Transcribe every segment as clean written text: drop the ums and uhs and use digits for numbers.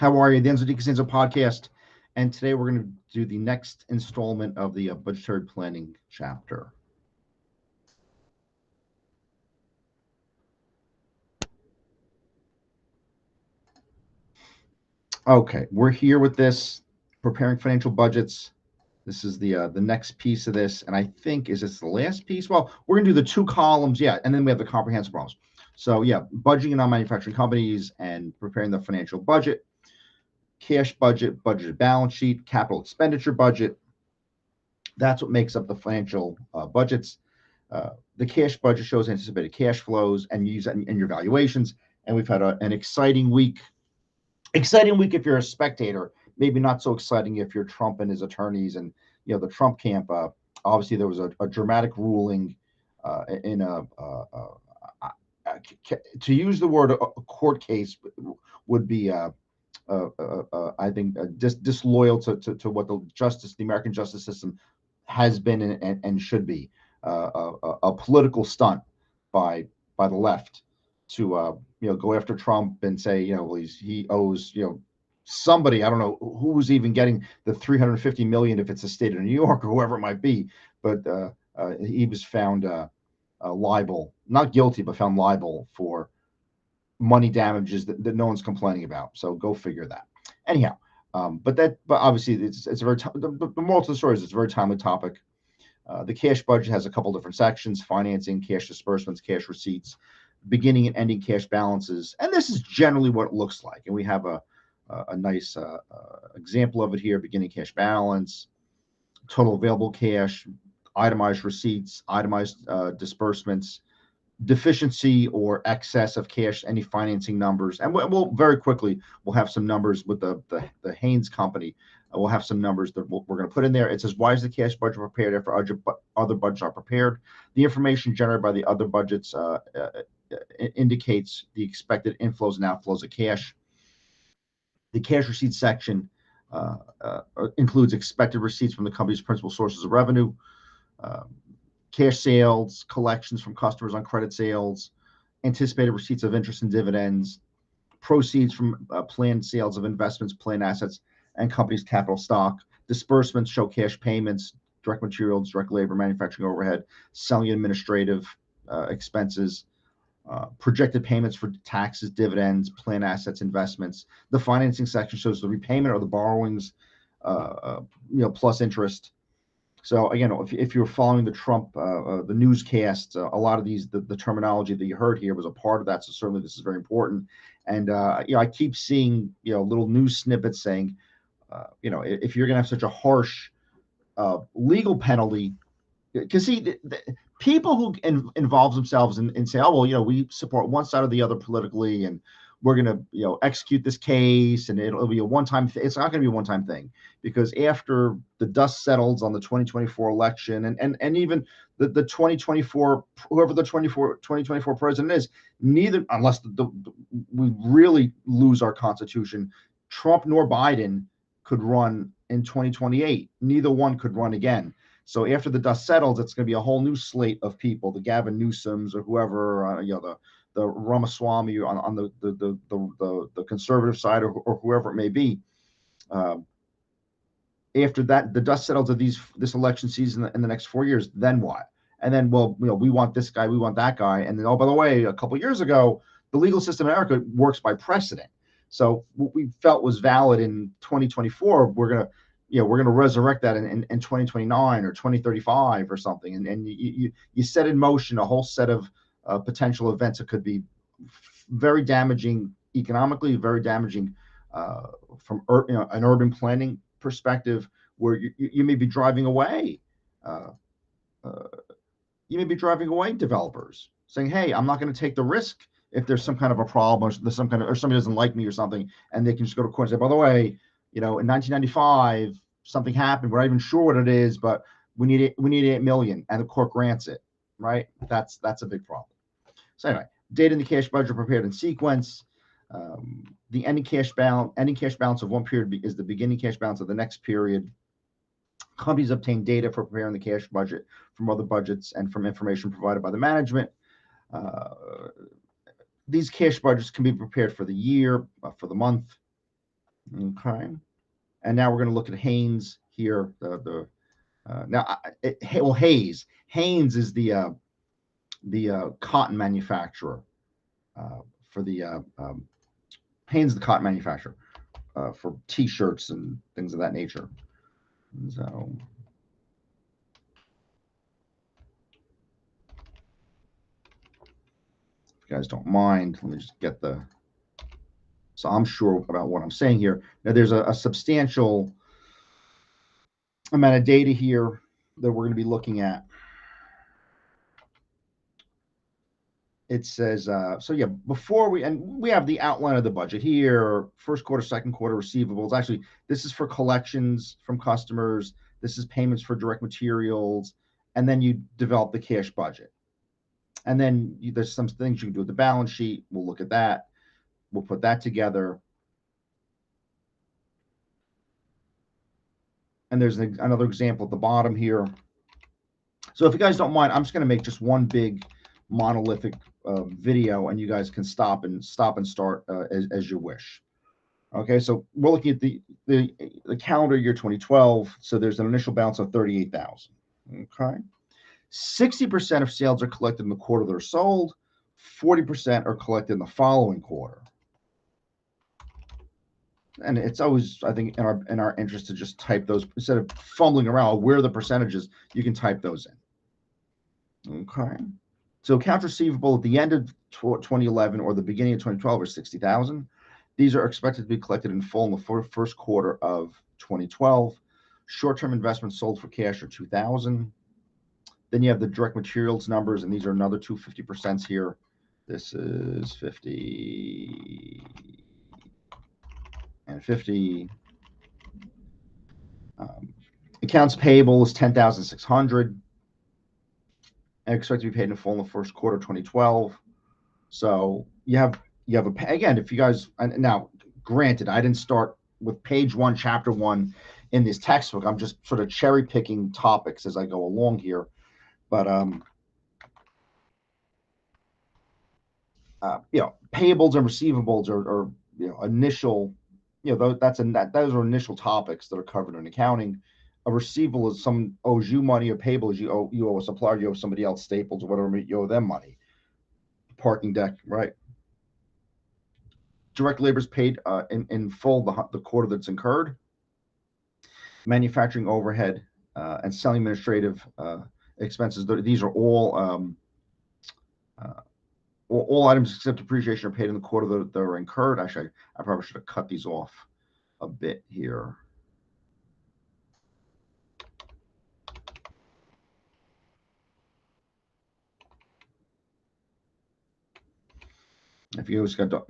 How are you? The Enzo DiCostanzo podcast. And today we're going to do the next installment of the budgetary planning chapter. Okay, we're here with this, preparing financial budgets. This is the next piece of this. And I think, is this the last piece? Well, we're going to do the two columns, yeah, and then we have the comprehensive problems. So, yeah, budgeting in non-manufacturing companies and preparing the financial budget, cash budget, budgeted balance sheet, capital expenditure budget. That's what makes up the financial budgets. The cash budget shows anticipated cash flows and use that in your valuations. And we've had an exciting week. Exciting week if you're a spectator. Maybe not so exciting if you're Trump and his attorneys and the Trump camp. Obviously, there was a dramatic ruling in to use the word a court case would be I think disloyal to what the American justice system has been and should be. A political stunt by the left to go after Trump and say well, he owes somebody, I don't know who's even getting the 350 million if it's the state of New York or whoever it might be, but he was found liable, not guilty, but found liable for money damages that no one's complaining about. So go figure that. Anyhow, but obviously it's a very the moral to the story is it's a very timely topic. The cash budget has a couple different sections: financing, cash disbursements, cash receipts, beginning and ending cash balances, and this is generally what it looks like. And we have a nice example of it here: beginning cash balance, total available cash, itemized receipts, itemized disbursements, deficiency or excess of cash, any financing numbers. And we'll very quickly, we'll have some numbers with the Haynes company. We'll have some numbers that we're going to put in there. It says, why is the cash budget prepared after other budgets are prepared? The information generated by the other budgets indicates the expected inflows and outflows of cash. The cash receipts section includes expected receipts from the company's principal sources of revenue, cash sales, collections from customers on credit sales, anticipated receipts of interest and dividends, proceeds from planned sales of investments, planned assets, and company's capital stock. Disbursements show cash payments, direct materials, direct labor, manufacturing overhead, selling and administrative expenses, projected payments for taxes, dividends, planned assets, investments. The financing section shows the repayment or the borrowings, plus interest. So again, if you're following the Trump, the newscasts, a lot of these, the terminology that you heard here was a part of that. So certainly this is very important. And I keep seeing little news snippets saying, if you're going to have such a harsh legal penalty, because see, people who involve themselves and say, oh well, we support one side or the other politically, and we're going to execute this case, and it'll be a one-time it's not going to be a one-time thing, because after the dust settles on the 2024 election and even the 2024, whoever the 2024 president is, neither, unless we really lose our constitution, Trump nor Biden could run in 2028. Neither one could run again. So after the dust settles, it's going to be a whole new slate of people, the Gavin Newsoms or whoever, the Ramaswamy on the conservative side, or whoever it may be. After that, the dust settles of this election season in the next 4 years, then what? And then, well, we want this guy, we want that guy, and then, oh, by the way, a couple of years ago, the legal system in America works by precedent. So what we felt was valid in 2024, we're gonna resurrect that in 2029 or 2035 or something, and you set in motion a whole set of potential events that could be very damaging economically, very damaging from an urban planning perspective, where you may be driving away developers, saying, hey, I'm not going to take the risk if there's some kind of a problem, or there's or somebody doesn't like me or something, and they can just go to court and say, by the way, in 1995 something happened, we're not even sure what it is, but we need 8 million, and the court grants it, right? That's a big problem. So anyway, data in the cash budget prepared in sequence. The ending cash balance of one period is the beginning cash balance of the next period. Companies obtain data for preparing the cash budget from other budgets and from information provided by the management. These cash budgets can be prepared for the year, for the month, Okay. And now we're going to look at Haynes here. Hayes. Haynes is the cotton manufacturer for the Haynes, the cotton manufacturer for T-shirts and things of that nature. So, if you guys don't mind, let me just get the. So I'm sure about what I'm saying here. Now, there's a substantial amount of data here that we're going to be looking at. It says, so yeah, we have the outline of the budget here, first quarter, second quarter receivables. Actually, this is for collections from customers. This is payments for direct materials. And then you develop the cash budget. And then there's some things you can do with the balance sheet. We'll look at that. We'll put that together. And there's another example at the bottom here. So if you guys don't mind, I'm just going to make just one big monolithic video, and you guys can stop and start as you wish. Okay, so we're looking at the calendar year 2012. So there's an initial balance of 38,000. Okay, 60% of sales are collected in the quarter that are sold. 40% are collected in the following quarter. And it's always, I think, in our interest to just type those instead of fumbling around where the percentages. You can type those in. Okay. So accounts receivable at the end of 2011 or the beginning of 2012 are 60,000. These are expected to be collected in full in the first quarter of 2012. Short-term investments sold for cash are 2,000. Then you have the direct materials numbers, and these are another 250% here. This is 50 and 50. Accounts payable is 10,600. And expect to be paid in full in the first quarter of 2012. So you have again, if you guys, now granted, I didn't start with page 1, chapter 1 in this textbook. I'm just sort of cherry picking topics as I go along here. But payables and receivables are initial, those are initial topics that are covered in accounting. A receivable is someone owes you money. A payable is you owe a supplier, you owe somebody else, Staples or whatever, you owe them money. Parking deck, right? Direct labor is paid in full the quarter that's incurred. Manufacturing overhead and selling administrative expenses. These are all items except depreciation are paid in the quarter that are incurred. Actually, I probably should have cut these off a bit here. If you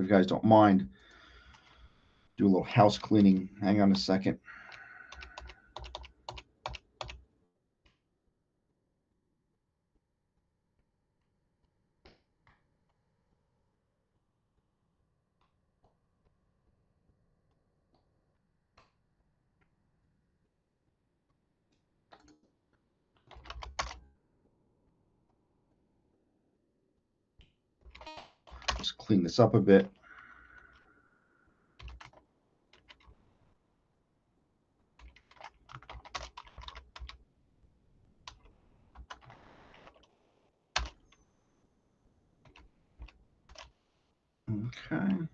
guys don't mind, do a little house cleaning. Hang on a second. Just clean this up a bit. Okay.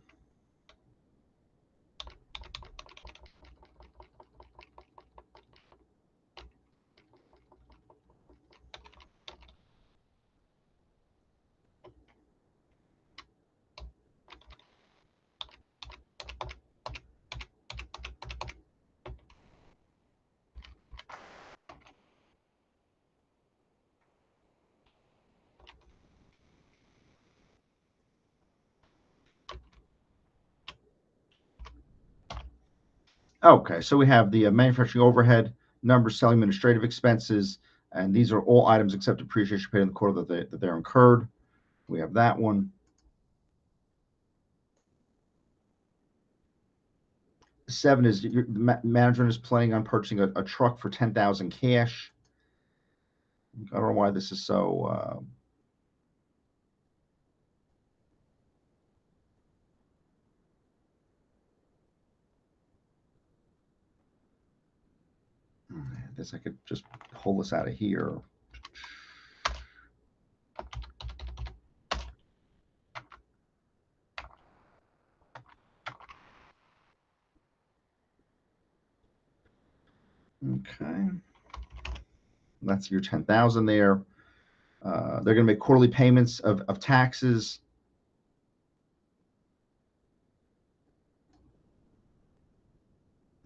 Okay, so we have the manufacturing overhead numbers, selling administrative expenses, and these are all items except depreciation paid in the quarter that they're incurred. We have that one. 7 is management is planning on purchasing a truck for 10,000 cash. I don't know why this is so. this, I could just pull this out of here. Okay. That's your 10,000 there. They're going to make quarterly payments of taxes.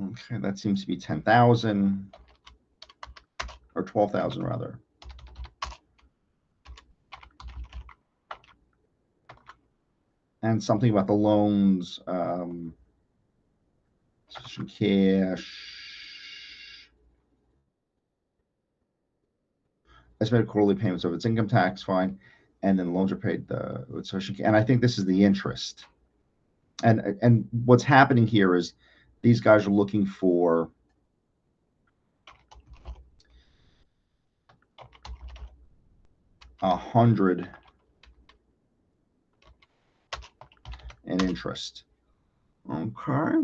Okay, that seems to be 10,000 or 12,000 rather. And something about the loans, sufficient cash. Estimated quarterly payments of its income tax, fine, and then loans are paid with sufficient. And I think this is the interest. And what's happening here is these guys are looking for $100 in interest. Okay.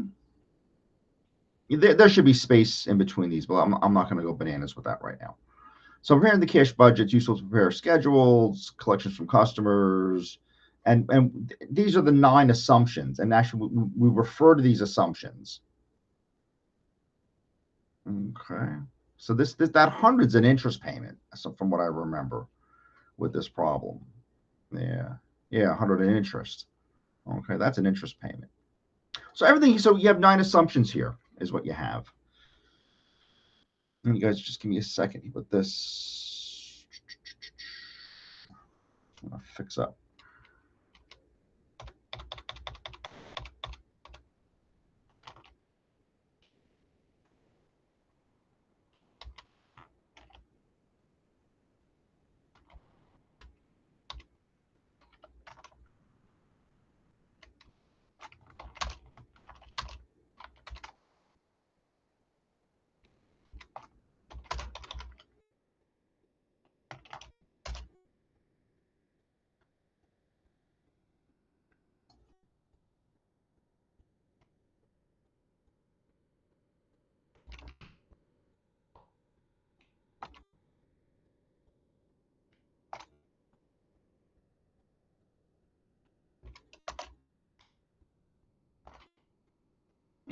There should be space in between these, but I'm not going to go bananas with that right now. So preparing the cash budget, useful to prepare schedules, collections from customers, and these are the 9 assumptions. And actually, we refer to these assumptions. Okay. So that 100's an interest payment. So from what I remember with this problem. Yeah. Yeah, 100 in interest. Okay, that's an interest payment. So everything, so you have 9 assumptions here is what you have. And you guys just give me a second with this. I'm gonna fix up.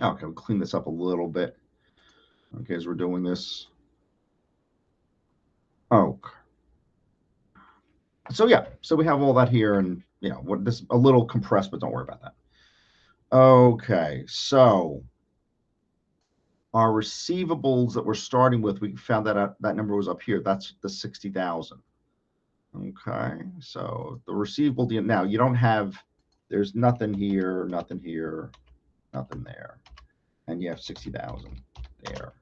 Okay, we'll clean this up a little bit. Okay, as we're doing this. Okay. So yeah, so we have all that here, and you know what, this a little compressed, but don't worry about that. Okay, so our receivables that we're starting with, we found that out, that number was up here. That's the 60,000. Okay, so the receivable now you don't have. There's nothing here, nothing here, nothing there, and you have 60,000 there.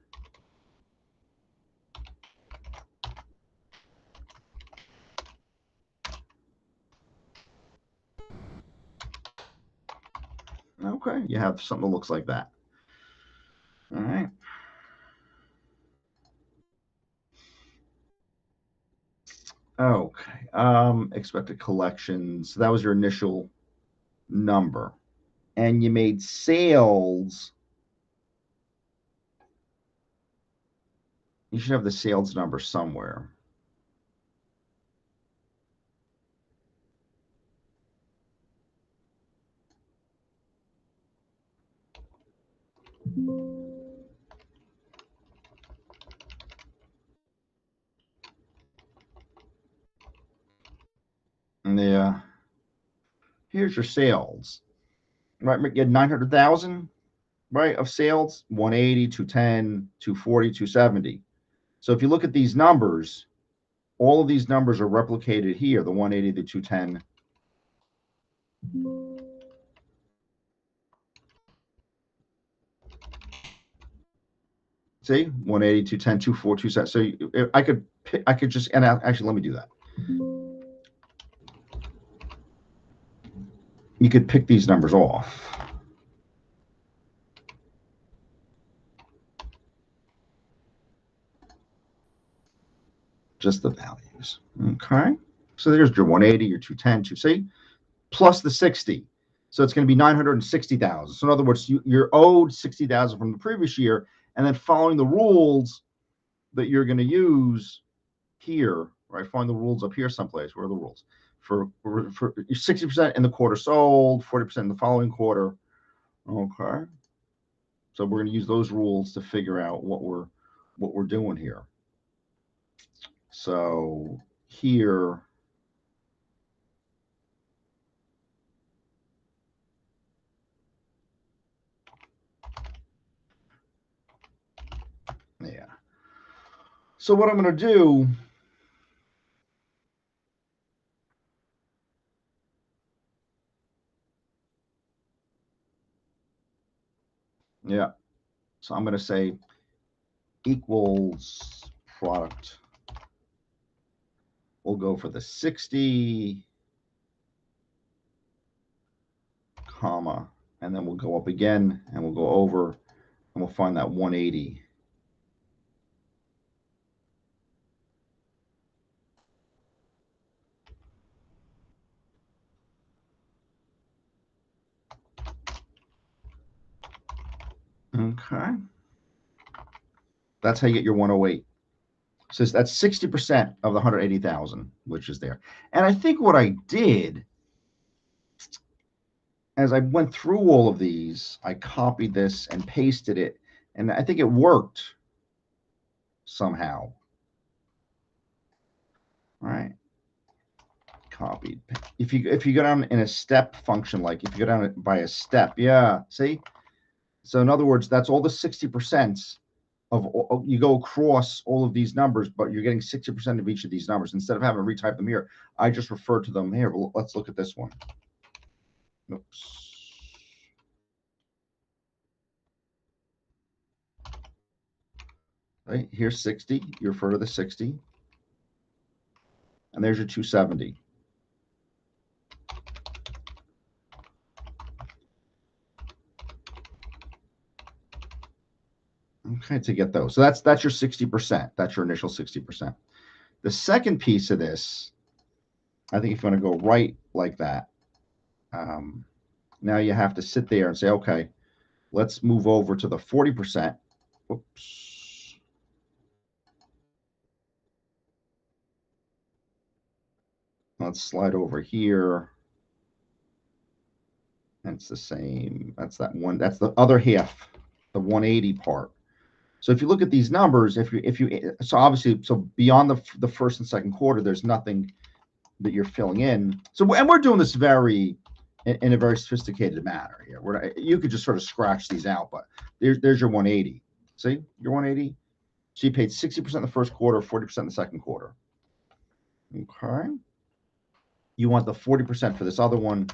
Okay, you have something that looks like that. All right. Okay. Expected collections. So that was your initial number. And you made sales. You should have the sales number somewhere. Yeah. Here's your sales. Right, you had 900,000, right, of sales, 180, 210, 240, 270. So if you look at these numbers, all of these numbers are replicated here, the 180, the 210. See, 180, 210, 240, 270. So I could just, and actually, let me do that. You could pick these numbers off. Just the values. Okay. So there's your 180, your 210, 2see, plus the 60. So it's going to be 960,000. So in other words, you're owed 60,000 from the previous year, and then following the rules, that you're going to use here, right? Find the rules up here someplace. Where are the rules? For 60% in the quarter sold, 40% in the following quarter. Okay. So we're going to use those rules to figure out what we're doing here. So here, yeah. So what I'm going to do, yeah. So I'm going to say equals product. We'll go for the 60, comma, and then we'll go up again, and we'll go over, and we'll find that 180. Okay. That's how you get your 108. So that's 60% of the 180,000, which is there. And I think what I did, as I went through all of these, I copied this and pasted it, and I think it worked somehow. All right. Copied. If you go down in a step function, like if you go down by a step, yeah, see? So in other words, that's all the 60% of, you go across all of these numbers, but you're getting 60% of each of these numbers. Instead of having to retype them here, I just refer to them here. Well, let's look at this one. Oops. Right, here's 60. You refer to the 60. And there's your 270. Okay, to get those. So that's your 60%. That's your initial 60%. The second piece of this, I think if you want to go right like that, now you have to sit there and say, okay, let's move over to the 40%. Oops. Let's slide over here. And it's the same. That's that one. That's the other half, the 180 part. So if you look at these numbers, so obviously, so beyond the first and second quarter, there's nothing that you're filling in. So, and we're doing this in a very sophisticated manner here. You could just sort of scratch these out, but there's your 180. See your 180. So you paid 60% in the first quarter, 40% in the second quarter. Okay. You want the 40% for this other one.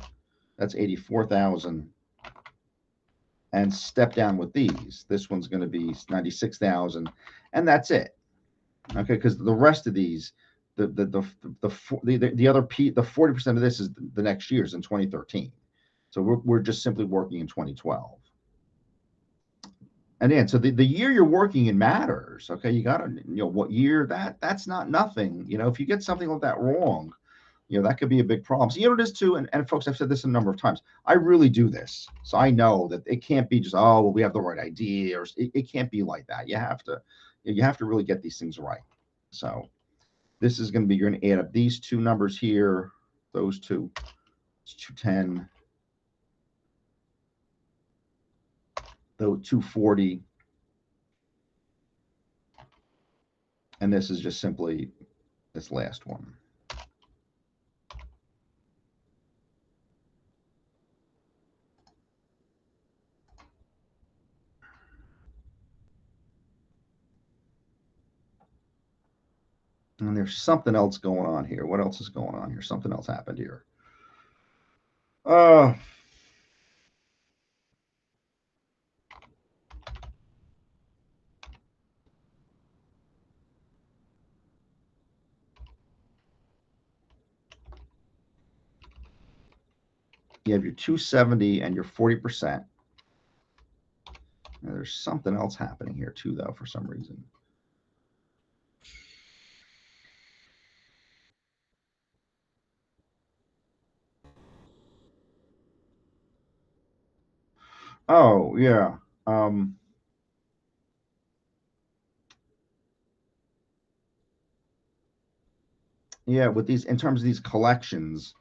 That's 84,000. And step down with these. This one's going to be 96,000, and that's it. Okay, because the rest of these, the other 40% of this is the next year's in 2013. So we're just simply working in 2012. And then, so the year you're working in matters. Okay, you got to, what year that's not nothing. If you get something like that wrong, that could be a big problem. So, it is too, and folks, I've said this a number of times. I really do this. So I know that it can't be just, oh, well, we have the right idea, or it can't be like that. You have to really get these things right. So this is going to be, you're going to add up these two numbers here, those two, it's 210, those 240. And this is just simply this last one. And there's something else going on here. What else is going on here? Something else happened here. You have your 270 and your 40%. And there's something else happening here too, though, for some reason. Oh, yeah. Yeah, with these, in terms of these collections,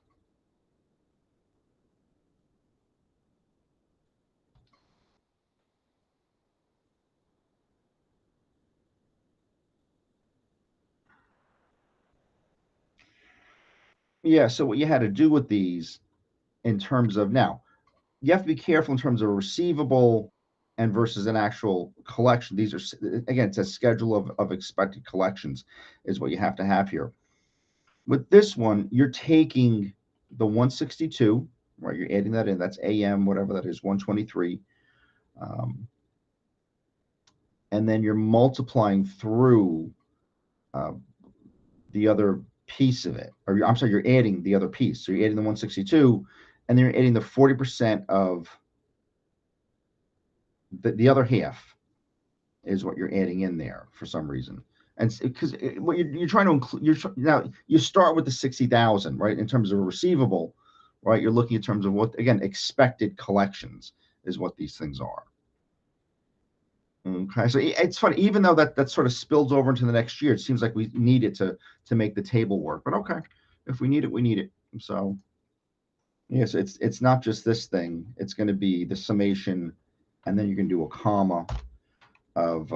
yeah, so what you had to do with these in terms of, now, you have to be careful in terms of a receivable and versus an actual collection. These are, again, it's a schedule of expected collections is what you have to have here. With this one, you're taking the 162, right? You're adding that in. That's AM, whatever that is, 123. And then you're multiplying through uh, the other piece of it. Or I'm sorry, you're adding the other piece. So you're adding the 162, and then you're adding the 40% of the other half is what you're adding in there for some reason. And because what you're trying to include, now you start with the 60,000, right? In terms of a receivable, right? You're looking in terms of what, again, expected collections is what these things are. Okay, so it's funny, even though that sort of spills over into the next year, it seems like we need it to make the table work. But okay, if we need it, we need it. So yes, it's not just this thing. It's going to be the summation, and then you can do a comma of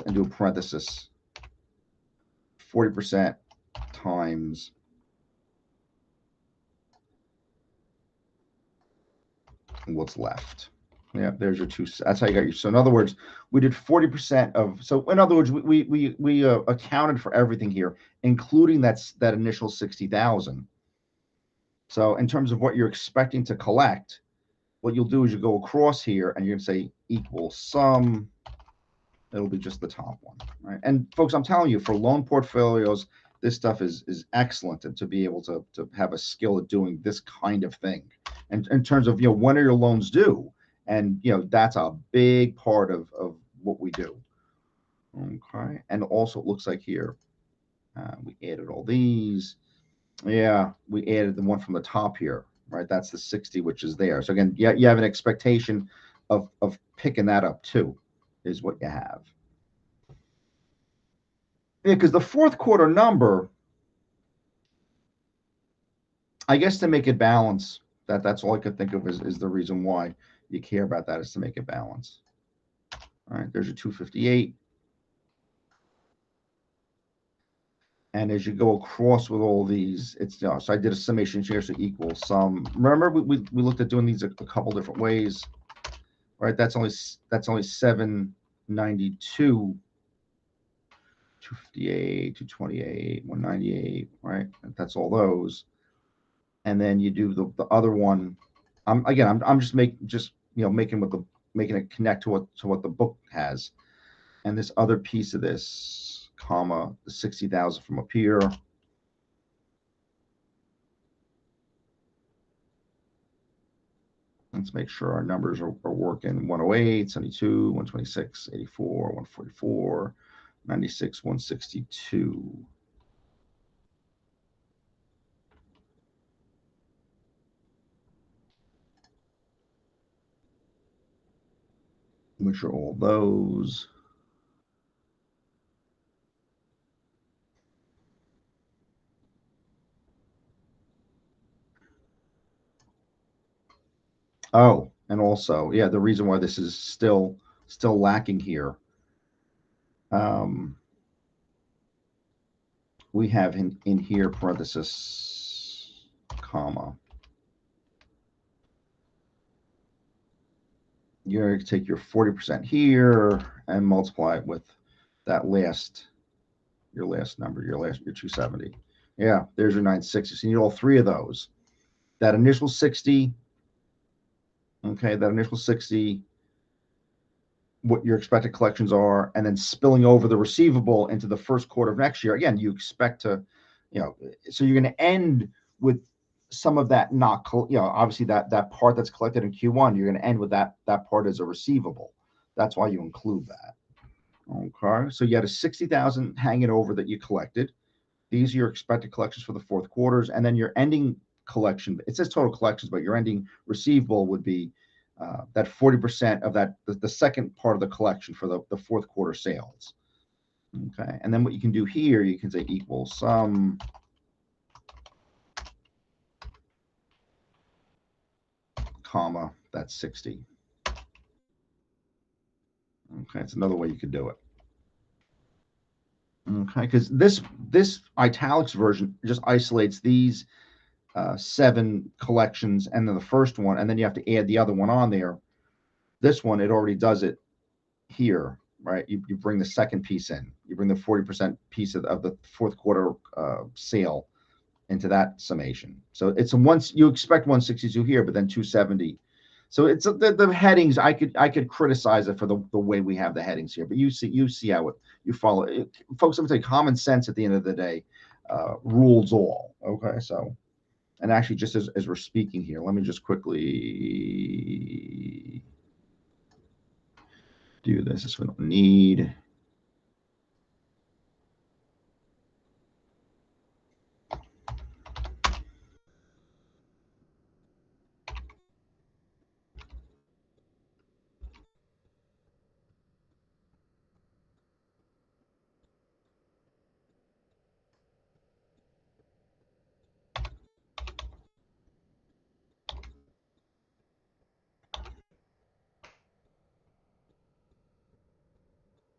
and do a parenthesis, 40% times what's left. Yeah, there's your two. That's how you got your. So in other words, we did 40% of. So in other words, we accounted for everything here, including that initial 60,000. So in terms of what you're expecting to collect, what you'll do is you go across here and you're gonna say equal sum. It'll be just the top one, right? And folks, I'm telling you, for loan portfolios, this stuff is excellent to be able to have a skill at doing this kind of thing. And in terms of, when are your loans due? And, that's a big part of what we do. Okay. And also it looks like here, we added all these. Yeah, we added the one from the top here, right? That's the 60, which is there. So again, you have an expectation of picking that up too, is what you have. Yeah, because the fourth quarter number, I guess, to make it balance, that's all I could think of is the reason why you care about that, is to make it balance. All right, there's your 258. And as you go across with all these, it's, so I did a summation here, so equals sum. Remember, we looked at doing these a couple different ways, right? That's only 792, 258, 228, 198, right? That's all those. And then you do the other one. I'm just making it connect to what the book has, and this other piece of this, comma, the 60,000 from up here. Let's make sure our numbers are working. 108, 72, 126, 84, 144, 96, 162. Which are all those. Oh, and also, yeah, the reason why this is still lacking here. We have in here parenthesis, comma. You're going to take your 40% here and multiply it with that your last number, your 270. Yeah, there's your 960. So you need all three of those. That initial 60, okay, that initial 60, what your expected collections are, and then spilling over the receivable into the first quarter of next year. Again, you expect to, so you're going to end with some of that not, obviously that part that's collected in Q1, you're going to end with that part as a receivable. That's why you include that. Okay, so you had a 60,000 hanging over that you collected. These are your expected collections for the fourth quarters, and then your ending collection. It says total collections, but your ending receivable would be that 40% of that, the second part of the collection for the fourth quarter sales. Okay, and then what you can do here, you can say equals sum comma, that's 60. Okay, it's another way you could do it. Okay, because this italics version just isolates these 7 collections and then the first one, and then you have to add the other one on there. This one, it already does it here, right? You bring the second piece in. You bring the 40% piece of the fourth quarter sale into that summation. So it's once you expect 162 here, but then 270. So it's the headings. I could criticize it for the way we have the headings here, but you see how it you follow it. Folks, I'm gonna say common sense at the end of the day rules all. Okay, so and actually just as we're speaking here, let me just quickly do this. This we don't need.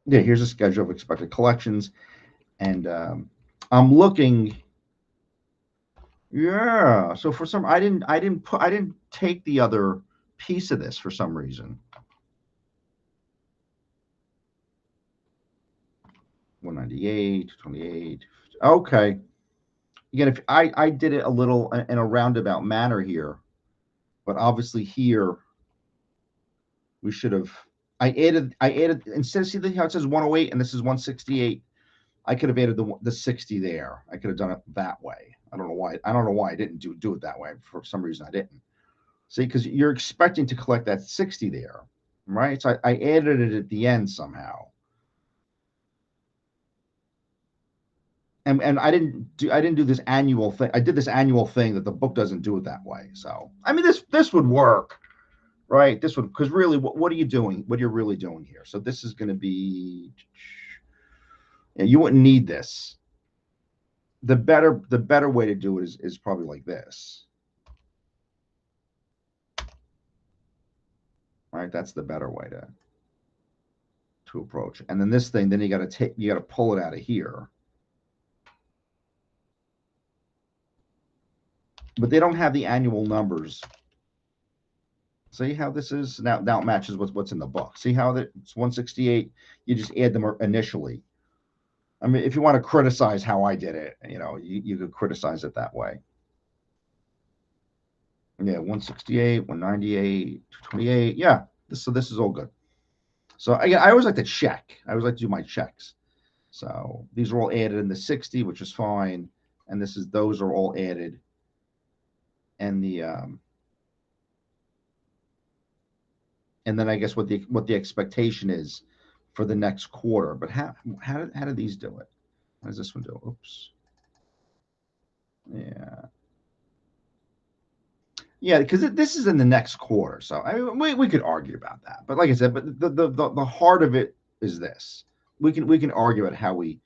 Yeah, here's a schedule of expected collections, and I'm looking. Yeah, so for some, I didn't take the other piece of this for some reason. 198, 28. Okay. Again, if I did it a little in a roundabout manner here, but obviously here we should have. I added instead of see how it says 108 and this is 168. I could have added the 60 there. I could have done it that way. I don't know why. I don't know why I didn't do it that way. For some reason, I didn't. See, because you're expecting to collect that 60 there, right? So I added it at the end somehow. And I didn't do this annual thing. I did this annual thing that the book doesn't do it that way. So I mean this would work, right? This would because really what are you doing? What you're really doing here? So this is going to be you wouldn't need this. The better way to do it is probably like this. Right? That's the better way to approach. And then this thing, then you got to pull it out of here. But they don't have the annual numbers. See how this is now? Now it matches what's in the book. See how it's 168? You just add them initially. I mean, if you want to criticize how I did it, you could criticize it that way. Yeah, 168, 198, 228. Yeah, so this is all good. So again, I always like to check. I always like to do my checks. So these are all added in the 60, which is fine, and those are all added, and and then I guess what the expectation is for the next quarter. But how do these do it? How does this one do? Oops. Yeah. Yeah, because this is in the next quarter, so I mean, we could argue about that. But like I said, but the heart of it is this. We can argue at how we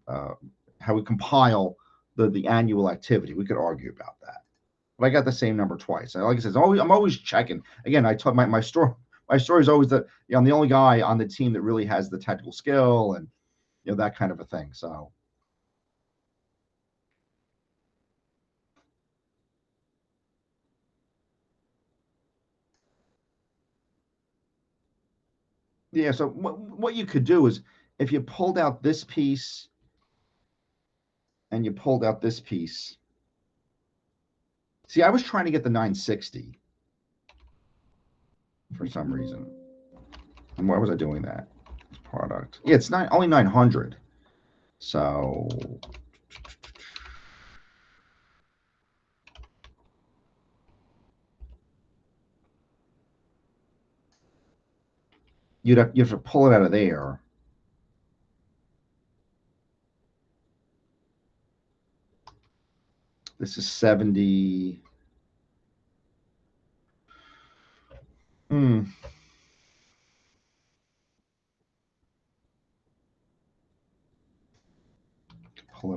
uh, how we compile the annual activity. We could argue about that. But I got the same number twice. And like I said, I'm always checking. Again, I taught my story. My story is always that I'm the only guy on the team that really has the technical skill and that kind of a thing. So yeah. So what you could do is if you pulled out this piece and you pulled out this piece. See, I was trying to get the 960 for some reason. And why was I doing that? Product. Yeah, it's only 900. So you have to pull it out of there. This is 70. Hmm.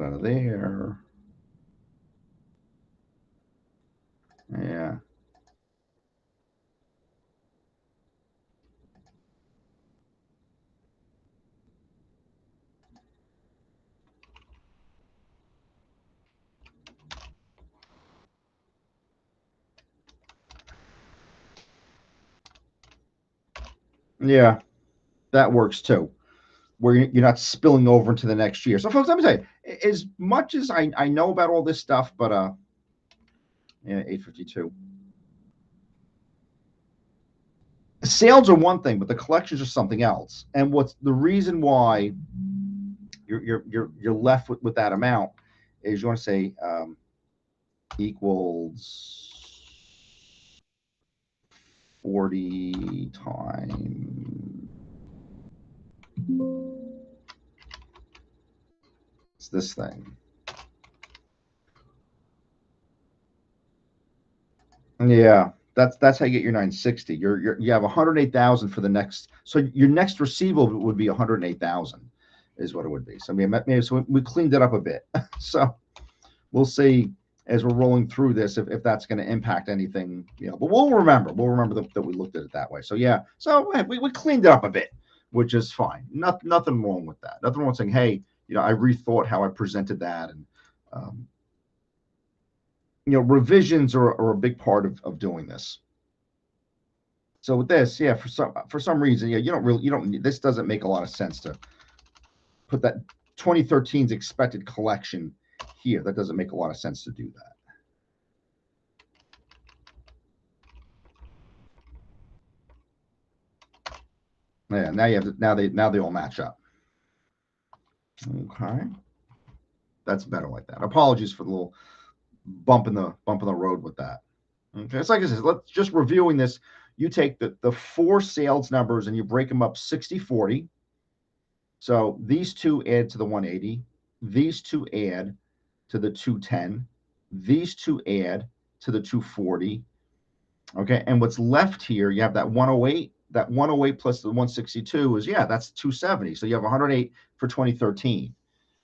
Pull it out of there. Yeah. Yeah, that works too, where you're not spilling over into the next year. So, folks, let me tell you, as much as I know about all this stuff, but yeah, 852. Sales are one thing, but the collections are something else. And what's the reason why you're left with that amount is you want to say equals 40 times this thing. Yeah, that's how you get your 960. You have 108,000 for the next. So your next receivable would be 108,000, is what it would be. So maybe so we cleaned it up a bit. So we'll see as we're rolling through this if that's going to impact anything, But we'll remember that we looked at it that way. So yeah, so we cleaned it up a bit, which is fine. Nothing wrong with that. Nothing wrong with saying, hey, I rethought how I presented that, and revisions are a big part of doing this. So with this, yeah, for some reason, yeah, you don't this doesn't make a lot of sense to put that 2013's expected collection here. That doesn't make a lot of sense to do that. Yeah, now you have now they all match up. Okay, that's better like that. Apologies for the little bump in the road with that. Okay, it's like I said, let's just reviewing this. You take the four sales numbers and you break them up 60-40. So these two add to the 180. These two add to the 210. These two add to the 240. Okay, and what's left here, you have that 108. That 108 plus the 162 is, yeah, that's 270. So you have 108 for 2013.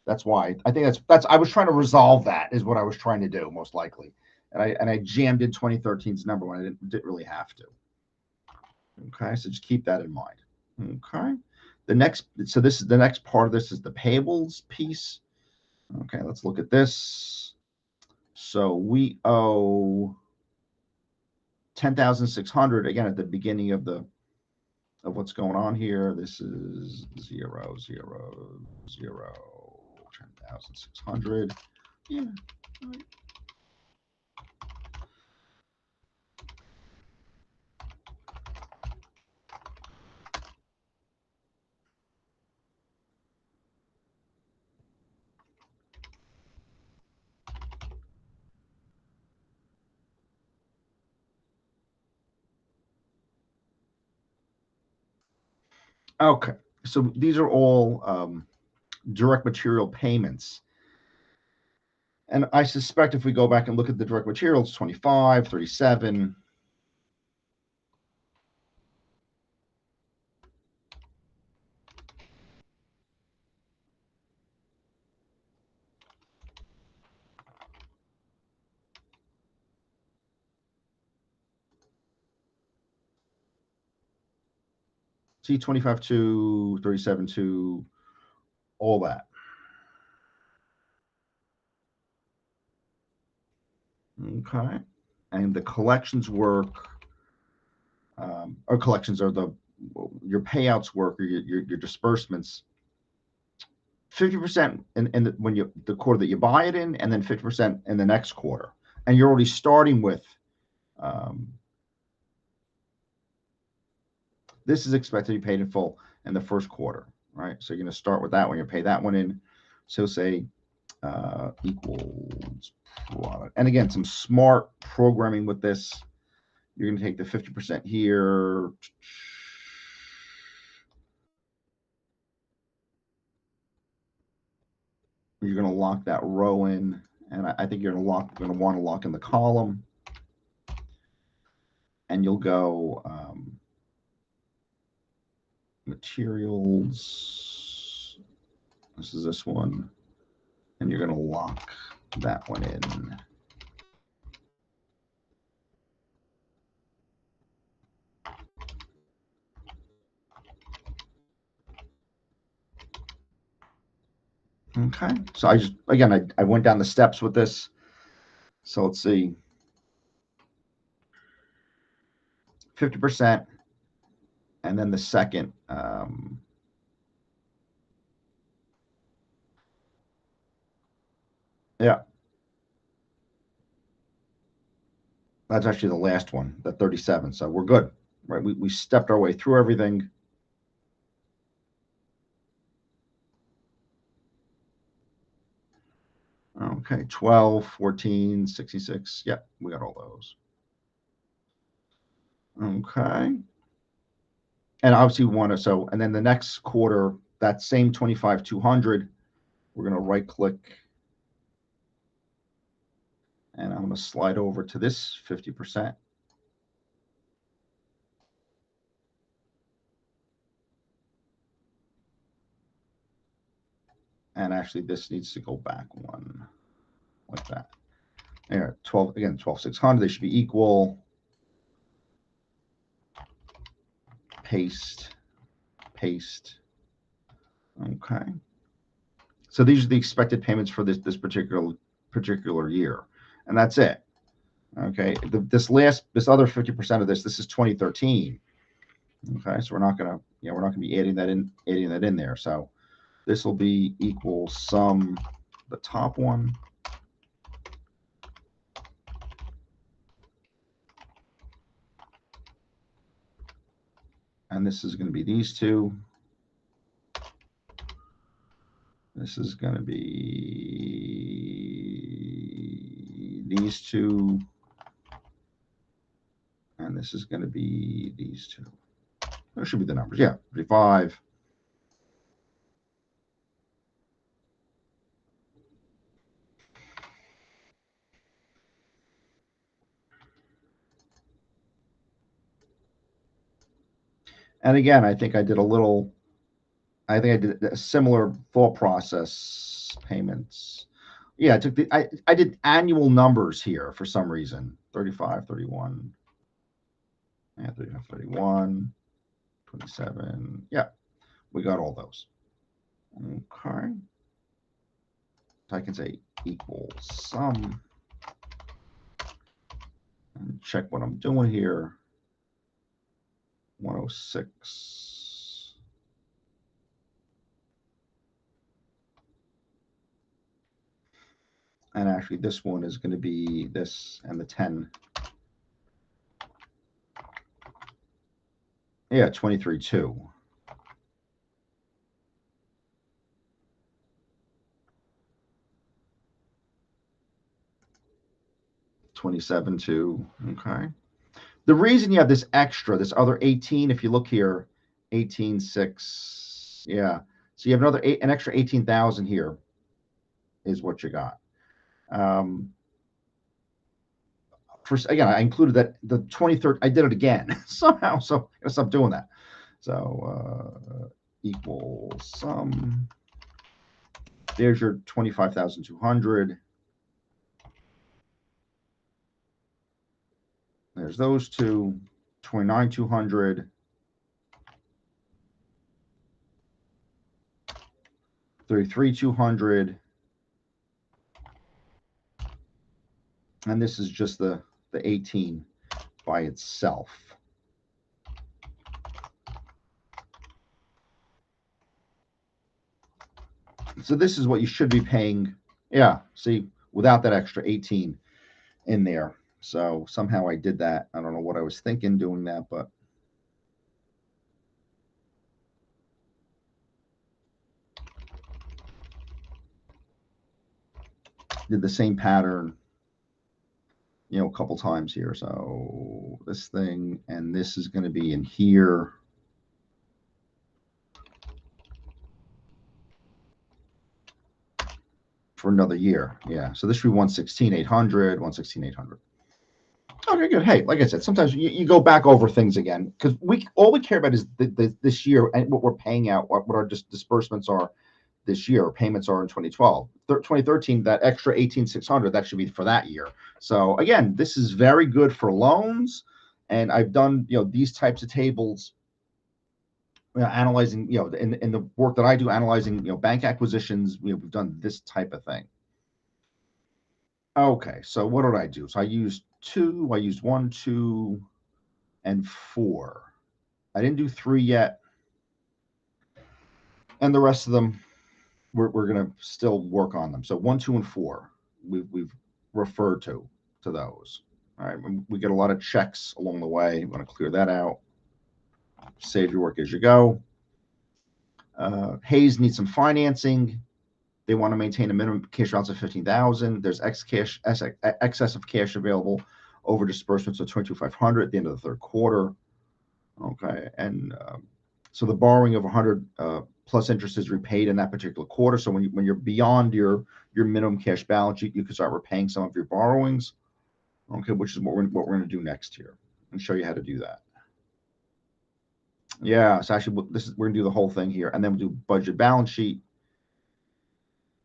That's why I think that's I was trying to resolve that, is what I was trying to do, most likely. And I jammed in 2013's number when I didn't really have to. Okay, so just keep that in mind. Okay. So this is the next part of this is the payables piece. Okay, let's look at this. So we owe 10,600 again at the beginning of what's going on here. This is 0, 0, 0, 10,600. Yeah. Okay, so these are all direct material payments. And I suspect if we go back and look at the direct materials, 25, 37. See 25 to 37 to all that. Okay. And the collections work, or collections are your payouts work, or your disbursements. 50% in the quarter that you buy it in, and then 50% in the next quarter. And you're already starting with this is expected to be paid in full in the first quarter, right? So you're going to start with that one. You pay that one in. So say equals product. And again, some smart programming with this. You're going to take the 50% here. You're going to lock that row in, and I think you're going to want to lock in the column, and you'll go materials. This is this one. And you're going to lock that one in. Okay, so I just, again, I went down the steps with this. So let's see, 50%, and then the second, yeah, that's actually the last one, the 37. So we're good, right? We stepped our way through everything. Okay, 12, 14, 66. Yeah, we got all those. Okay. And obviously we want to, so, and then the next quarter, that same 25,200, we're going to right click, and I'm going to slide over to this 50%. And actually this needs to go back one, like that. There, 12, again, 12,600, they should be equal. Paste, paste. Okay. So these are the expected payments for this particular year, and that's it. Okay. This other 50% of this is 2013. Okay, so we're not gonna be adding that in there. So this will be equal sum, the top one, and this is going to be these two. This is going to be these two, and this is going to be these two. Those should be the numbers. Yeah, 35. And again, I think I did a similar thought process. Payments. Yeah, I took I did annual numbers here for some reason. 35, 31. Yeah, 35, 31, 27. Yeah, we got all those. Okay. So I can say equal sum. And check what I'm doing here. 106. And actually this one is going to be this and the 10. Yeah, 23.2. $27.2. Okay. The reason you have this extra, this other 18, if you look here, 18.6. Yeah. So you have an extra 18,000 here is what you got. Again, I included that the 23rd, I did it again somehow. So I stop doing that. So equal sum. There's your 25,200. There's those two, 29,200. 33,200. And this is just the 18 by itself. So this is what you should be paying. Yeah, see, without that extra 18 in there. So somehow I did that. I don't know what I was thinking doing that, but did the same pattern, a couple times here. So this thing, and this is going to be in here. For another year. Yeah. So this should be 116,800, 116,800. Okay, good. Hey, like I said, sometimes you go back over things again, because all we care about is this year and what we're paying out, what our disbursements are this year. Payments are in 2012. 2013, that extra 18,600, that should be for that year. So again, this is very good for loans. And I've done, these types of tables, analyzing, in the work that I do, analyzing, bank acquisitions, we've done this type of thing. Okay, so what did I do? So I used 1, 2, and 4. I didn't do 3 yet. And the rest of them, we're going to still work on them. So 1, 2, and 4, we've referred to those. All right, we get a lot of checks along the way. I'm going to clear that out. Save your work as you go. Hayes needs some financing. They want to maintain a minimum cash balance of $15,000. There's excess of cash available over disbursements of $22,500 at the end of the third quarter. Okay, and so the borrowing of $100 plus interest is repaid in that particular quarter. So when you're beyond your minimum cash balance, you can start repaying some of your borrowings. Okay, which is what we're going to do next year, and show you how to do that. Yeah, so actually we're going to do the whole thing here, and then we'll do budget balance sheet.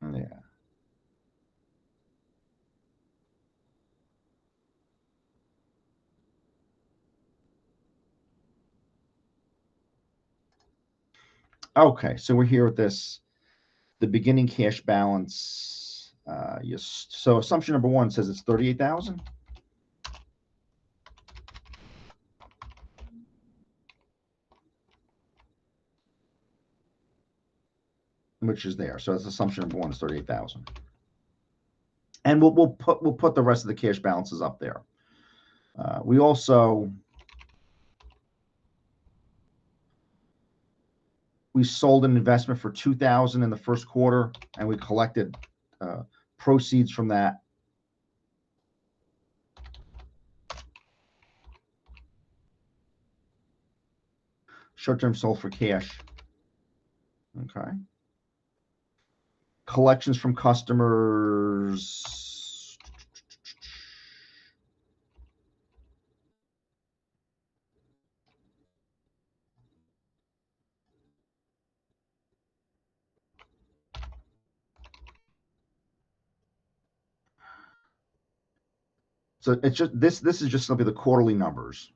Yeah. Okay, so we're here with this, the beginning cash balance. Yes. So assumption number 1 says it's 38,000. Which is there. So that's assumption number 1 is 38,000. And we'll put the rest of the cash balances up there. We sold an investment for $2,000 in the first quarter, and we collected proceeds from that. Short-term sold for cash. Okay. Collections from customers. So it's just this is just going to be the quarterly numbers.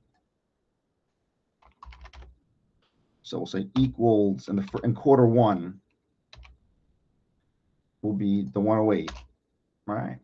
So we'll say equals, in quarter 1 will be the 108. All right.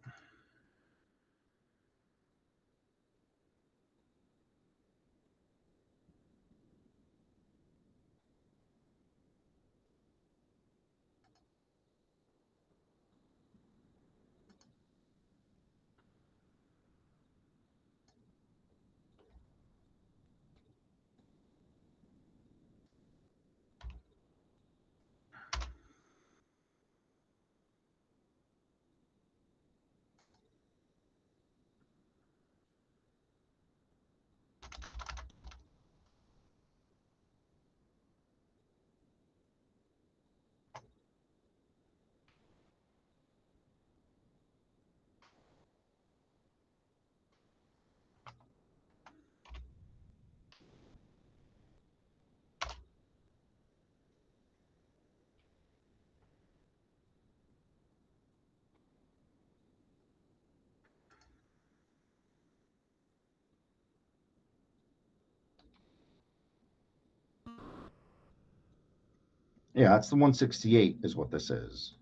Yeah, that's the 168 is what this is.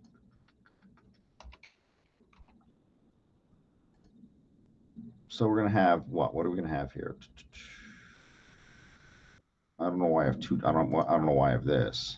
So we're going to have what? What are we going to have here? I don't know why I have two. I don't know why I have this.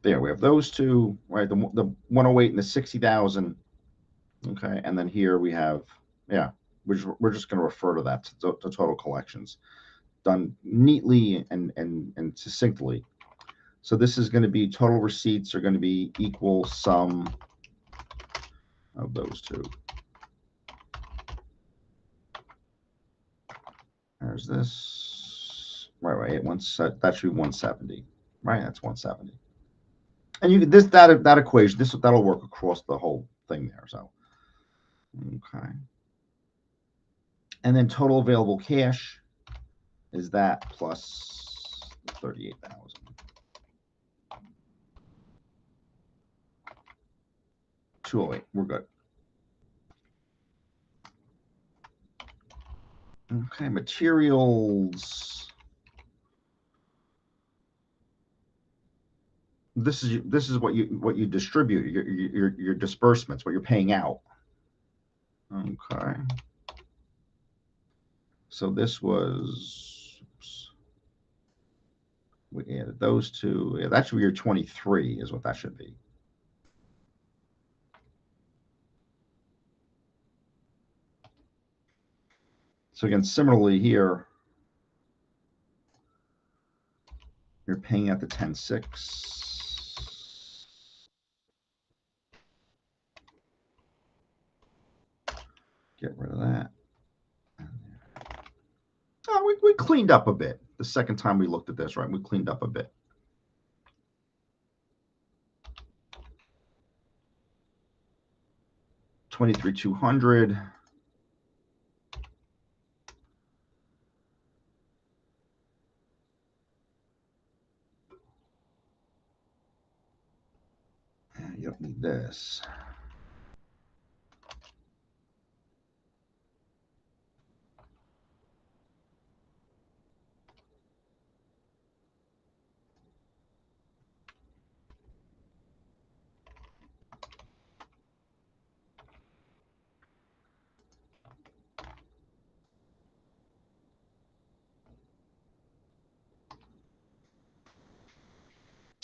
There, we have those two, right? The 108 and the 60,000. Okay, and then here we have, yeah, we're just going to refer to that to total collections, done neatly and succinctly. So this is going to be total receipts are going to be equal sum of those two. There's this. Right. That should be 170. Right, that's 170. And you that equation, that'll work across the whole thing there. So, okay. And then total available cash is that plus 38,000. $208. We're good. Okay, materials. This is what you distribute, your disbursements, what you're paying out. Okay. So this was, oops, we added those two. Yeah, that should be your 23 is what that should be. So again, similarly here, you're paying out the 10.6. Get rid of that. Oh, we cleaned up a bit. The second time we looked at this, right? We cleaned up a bit. $23,200. You don't need this.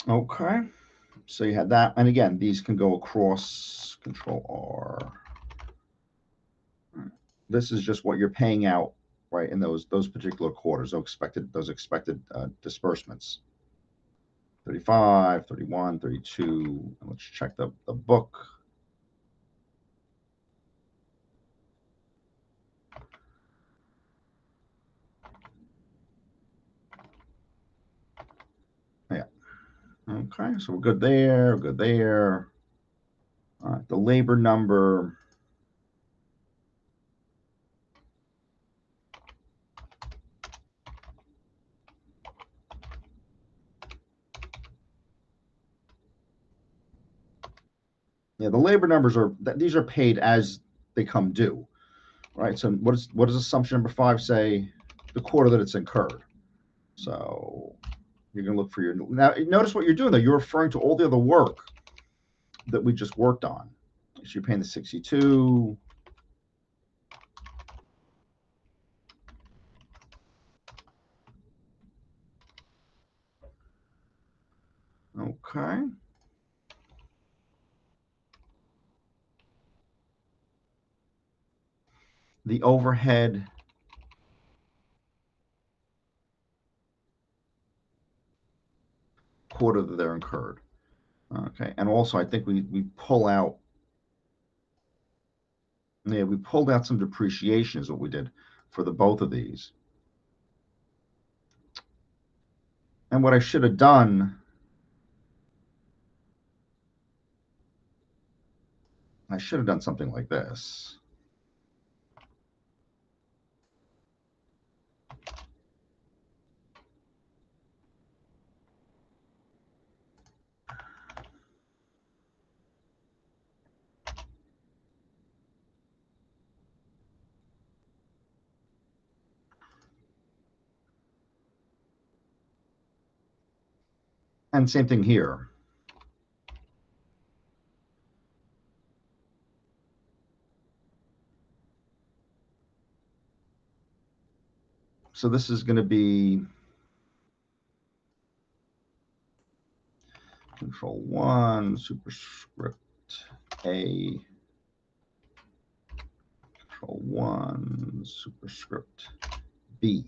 Okay. So you had that. And again, these can go across. Control R. This is just what you're paying out, right, in those particular quarters, those expected disbursements. 35, 31, 32. And let's check the book. Yeah. Okay, so we're good there, good there. All right, the labor number. Yeah, the labor numbers these are paid as they come due, right? So what does assumption number 5 say? The quarter that it's incurred. So you're going to look for your, now notice what you're doing though. You're referring to all the other work that we just worked on. So you're paying the 62. Okay. The overhead quarter that they're incurred. Okay, and also I think we pull out, yeah, we pulled out some depreciation is what we did for the both of these. And what I should have done, I should have done something like this. And same thing here. So this is going to be Control 1, superscript A, Control 1, superscript B,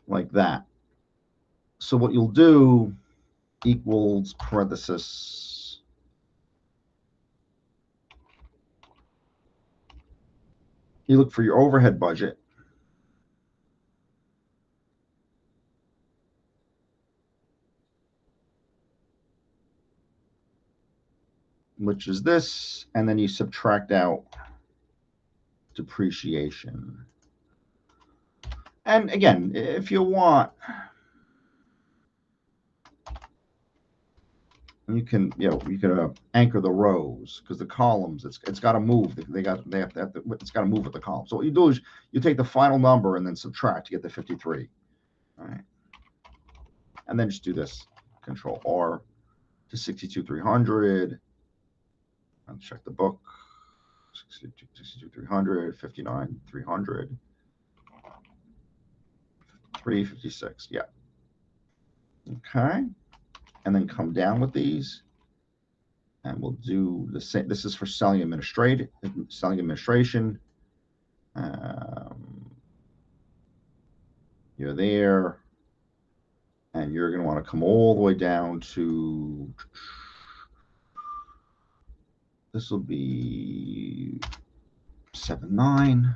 like that. So what you'll do, equals parenthesis You look for your overhead budget. Which is this, and then you subtract out depreciation. And again, if you want, you can anchor the rows, because the columns, it's got to move. It's got to move with the column. So what you do is you take the final number and then subtract to get the 53. All right, and then just do this. Control R to 62,300. I'll check the book. 62,300, 59,300, 356. Yeah. Okay. And then come down with these. And we'll do the same. This is for selling administration. You're there. And you're going to want to come all the way down to, this will be 79.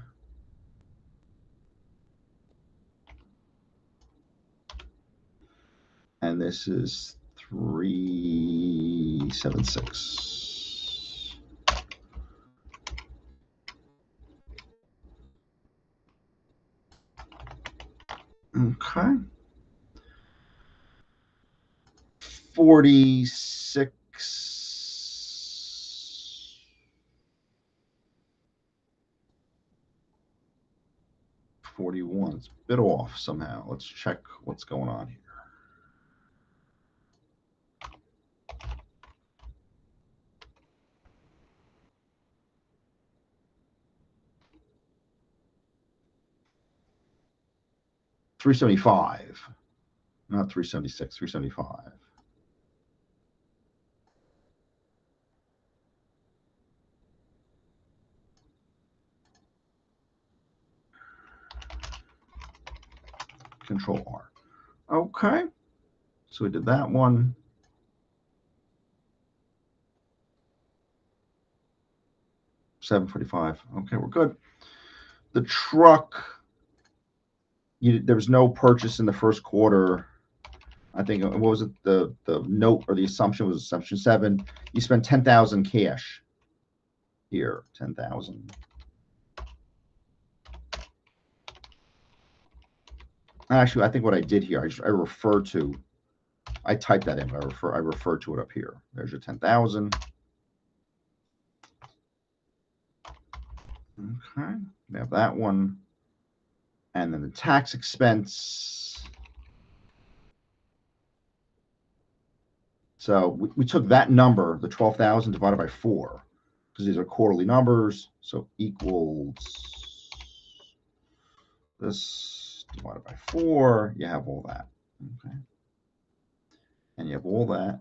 And this is 376. Okay. 46. 41. It's a bit off somehow. Let's check what's going on here. $375, not 376, 375. Control R. Okay, so we did that one. $745. Okay, we're good. The truck, there was no purchase in the first quarter. I think, what was it? The note or the assumption was assumption 7. You spent 10,000 cash here. 10,000. Actually, I think what I did here, I typed that in. I refer to it up here. There's your 10,000. Okay, we have that one. And then the tax expense. So we took that number, the 12,000, divided by 4, because these are quarterly numbers. So equals this divided by 4. You have all that. Okay. And you have all that.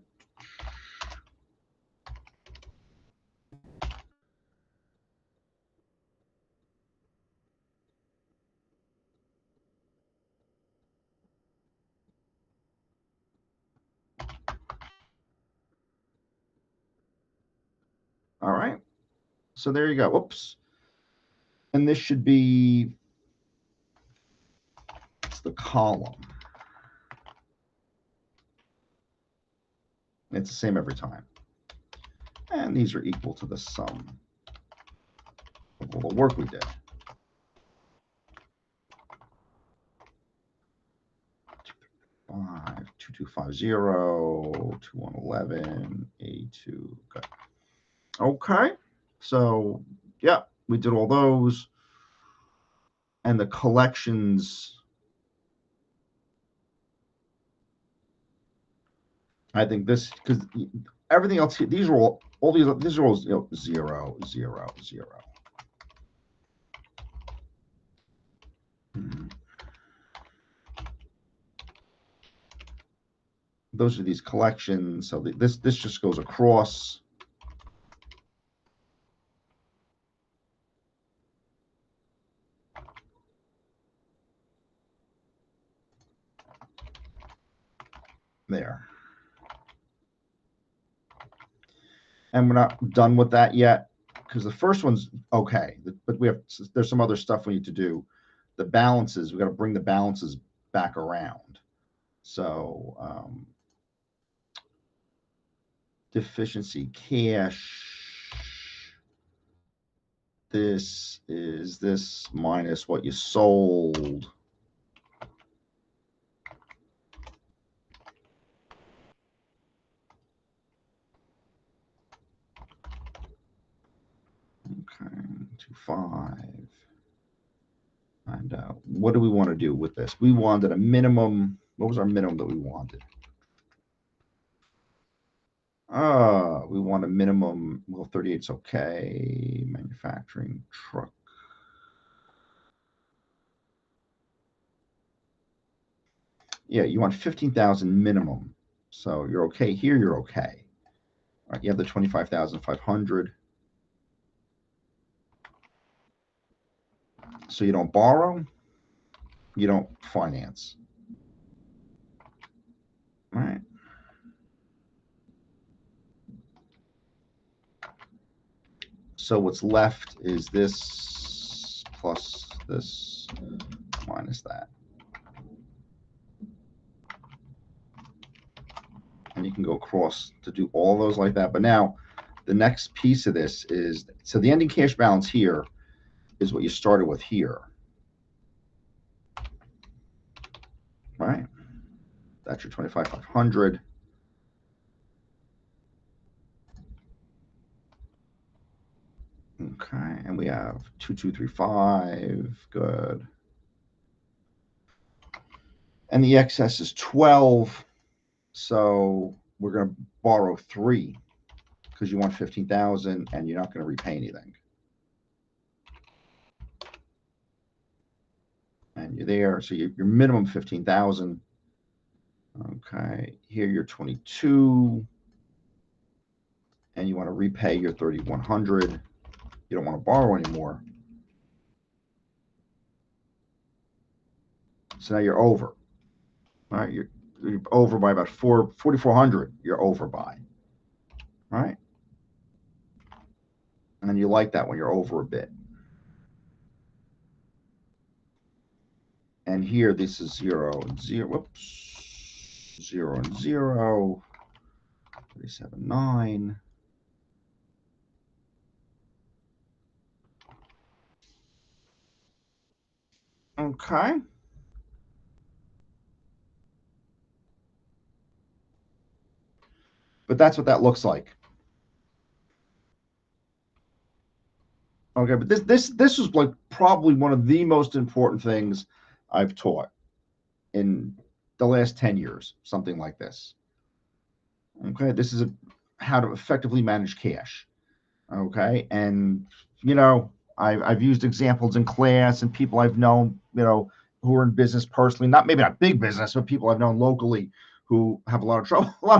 All right. So there you go. Whoops. And this should be, it's the column. It's the same every time. And these are equal to the sum of all the work we did. Five, 2250, 2111, A2. Good. Okay. So, yeah, we did all those. And the collections, I think this, because everything else, these are all these are all 0, 0, 0, 0. Those are these collections. So this just goes across. There. And we're not done with that yet, because the first one's okay, but there's some other stuff we need to do. The balances, we got to bring the balances back around. So deficiency cash. This is this minus what you sold. Okay, 2.5. And what do we want to do with this? We wanted a minimum. What was our minimum that we wanted? We want a minimum. Well, 38's okay. Manufacturing, truck. Yeah, you want 15,000 minimum. So you're okay here. You're okay. All right, you have the 25,500. So you don't borrow. You don't finance. All right. So what's left is this plus this minus that. And you can go across to do all those like that. But now the next piece of this is, so the ending cash balance here is what you started with here. Right? That's your 25,500. Okay, and we have 2,235. Good. And the excess is 12. So we're going to borrow 3 because you want 15,000 and you're not going to repay anything. And you're there. So your minimum 15,000. Okay, here you're 22. And you want to repay your 3,100. You don't want to borrow anymore. So now you're over. All right, you're over by about 4,400. You're over by. All right. And you like that when you're over a bit. And here, this is 0 and 0. Whoops. 0 and 0. 37.9. Okay. But that's what that looks like. Okay, but this is like probably one of the most important things I've taught in the last 10 years, something like this. Okay, this is how to effectively manage cash. Okay, and you know, I've used examples in class and people I've known, you know, who are in business personally, maybe not big business, but people I've known locally who have a lot of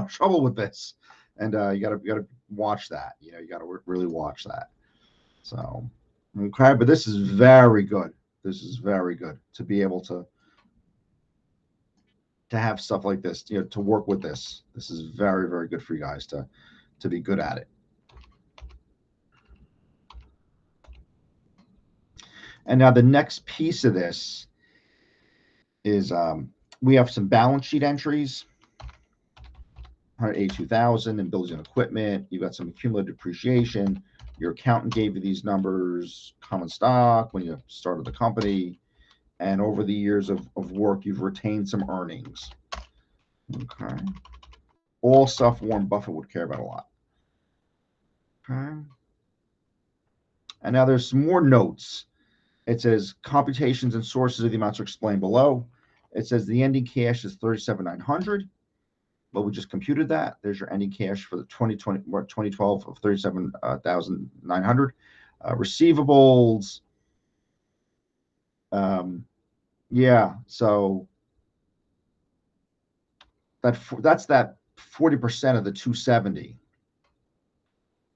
trouble with this. And you gotta watch that. You know, you gotta really watch that. So, okay, but this is very good. This is very good to be able to have stuff like this, you know, to work with this. This is very, very good for you guys to be good at it. And now the next piece of this is we have some balance sheet entries. 182,000 in buildings and equipment. You've got some accumulated depreciation. Your accountant gave you these numbers, common stock when you started the company. And over the years of work, you've retained some earnings. Okay. All stuff Warren Buffett would care about a lot. Okay. And now there's some more notes. It says computations and sources of the amounts are explained below. It says the ending cash is 37,900. But we just computed that. There's your ending cash for the 2012 of 37,900. Receivables. Yeah, so that's that 40% of the 270.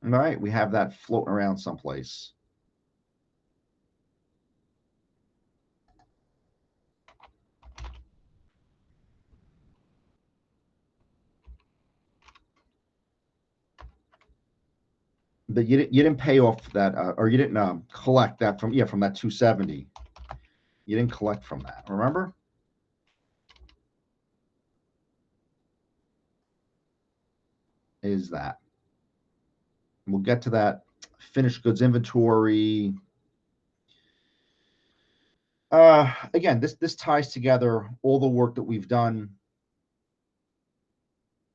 All right, we have that floating around someplace. But you didn't pay off that, or you didn't collect that from that 270. You didn't collect from that. Remember? Is that? We'll get to that. Finished goods inventory. Again, this ties together all the work that we've done.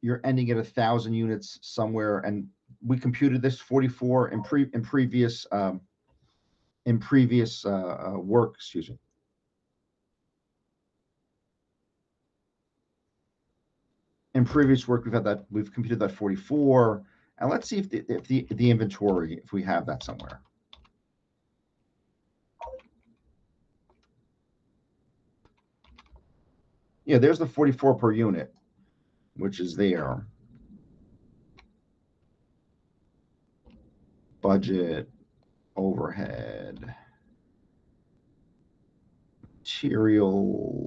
You're ending at 1,000 units somewhere, and we computed this 44 in previous work. Excuse me. In previous work, we've computed that 44, and let's see if the inventory, if we have that somewhere. Yeah, there's the 44 per unit, which is there. Budget, overhead, materials.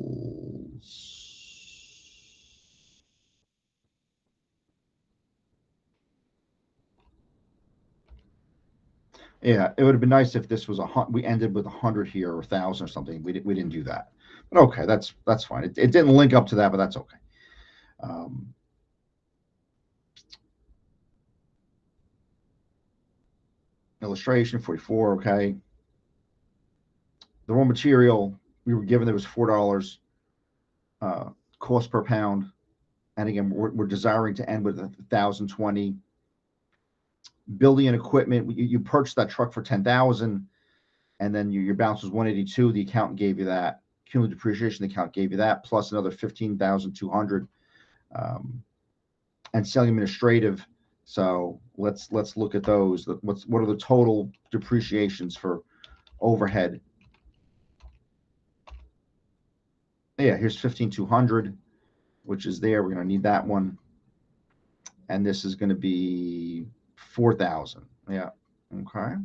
Yeah, it would have been nice if this was we ended with 100 here or 1,000 or something. We didn't do that. But okay, that's fine. It didn't link up to that, but that's okay. Illustration 44. Okay. The raw material we were given, there was $4 cost per pound, and again we're desiring to end with 1,020. Building and equipment, you purchased that truck for 10,000, and then your balance was 182. The accountant gave you that. Cumulative depreciation, the account gave you that, plus another 15,200. And selling administrative. So let's look at those. What are the total depreciations for overhead? Yeah, here's 15,200, which is there. We're going to need that one, and this is going to be 4,000. Yeah. Okay.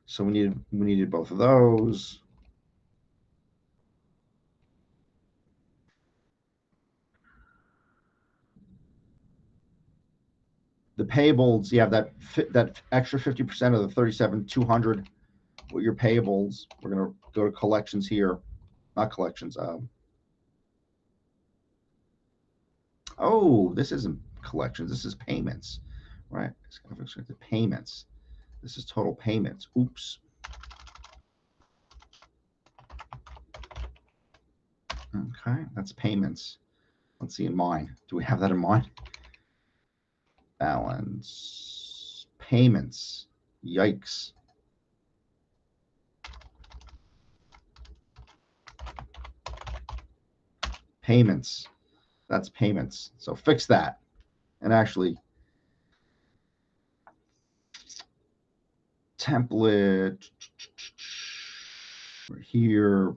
So we needed both of those. The payables, you have that extra 50% of the 37,200 with your payables. We're going to go to collections here, not collections. Oh, this isn't collections. This is payments, right? It's going to fix the payments. This is total payments. Oops. Okay, that's payments. Let's see in mine. Do we have that in mine? Balance. Payments. Yikes. Payments. That's payments. So fix that. And actually, template here.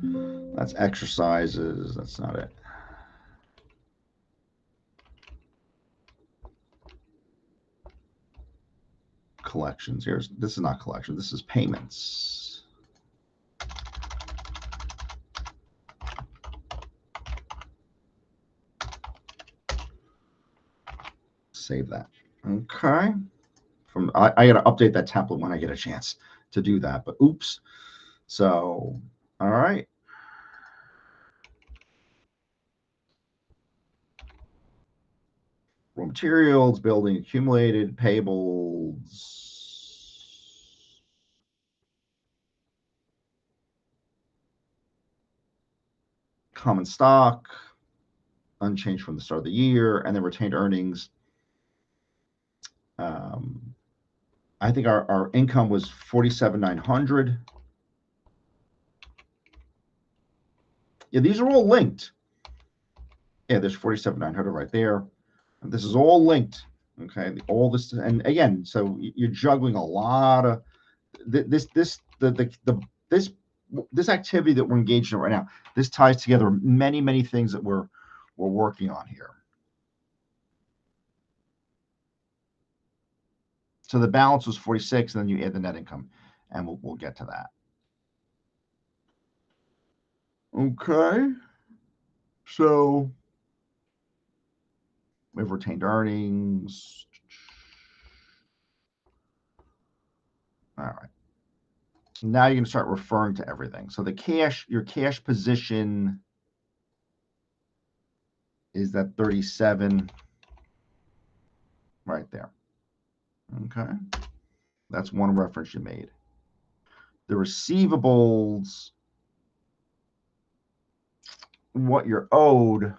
That's exercises. That's not it. Collections. This is not collection. This is payments. Save that. Okay. I got to update that template when I get a chance to do that. But oops. So all right. Raw materials, building accumulated, payables. Common stock, unchanged from the start of the year, and then retained earnings. I think our income was 47,900. Yeah, these are all linked. Yeah, there's 47,900 right there. And this is all linked. Okay, all this, and again, so you're juggling a lot of this activity that we're engaged in right now. This ties together many things that we're working on here. So the balance was 46, and then you add the net income, and we'll get to that. Okay. So we have retained earnings. All right. Now you're going to start referring to everything. So the cash, your cash position is that 37 right there. Okay. That's one reference you made. The receivables, what you're owed,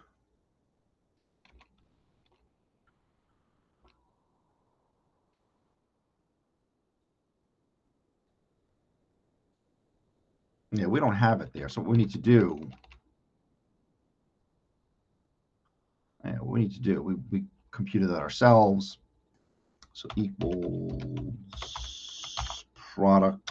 yeah, we don't have it there. So what we need to do, we computed that ourselves. So equals product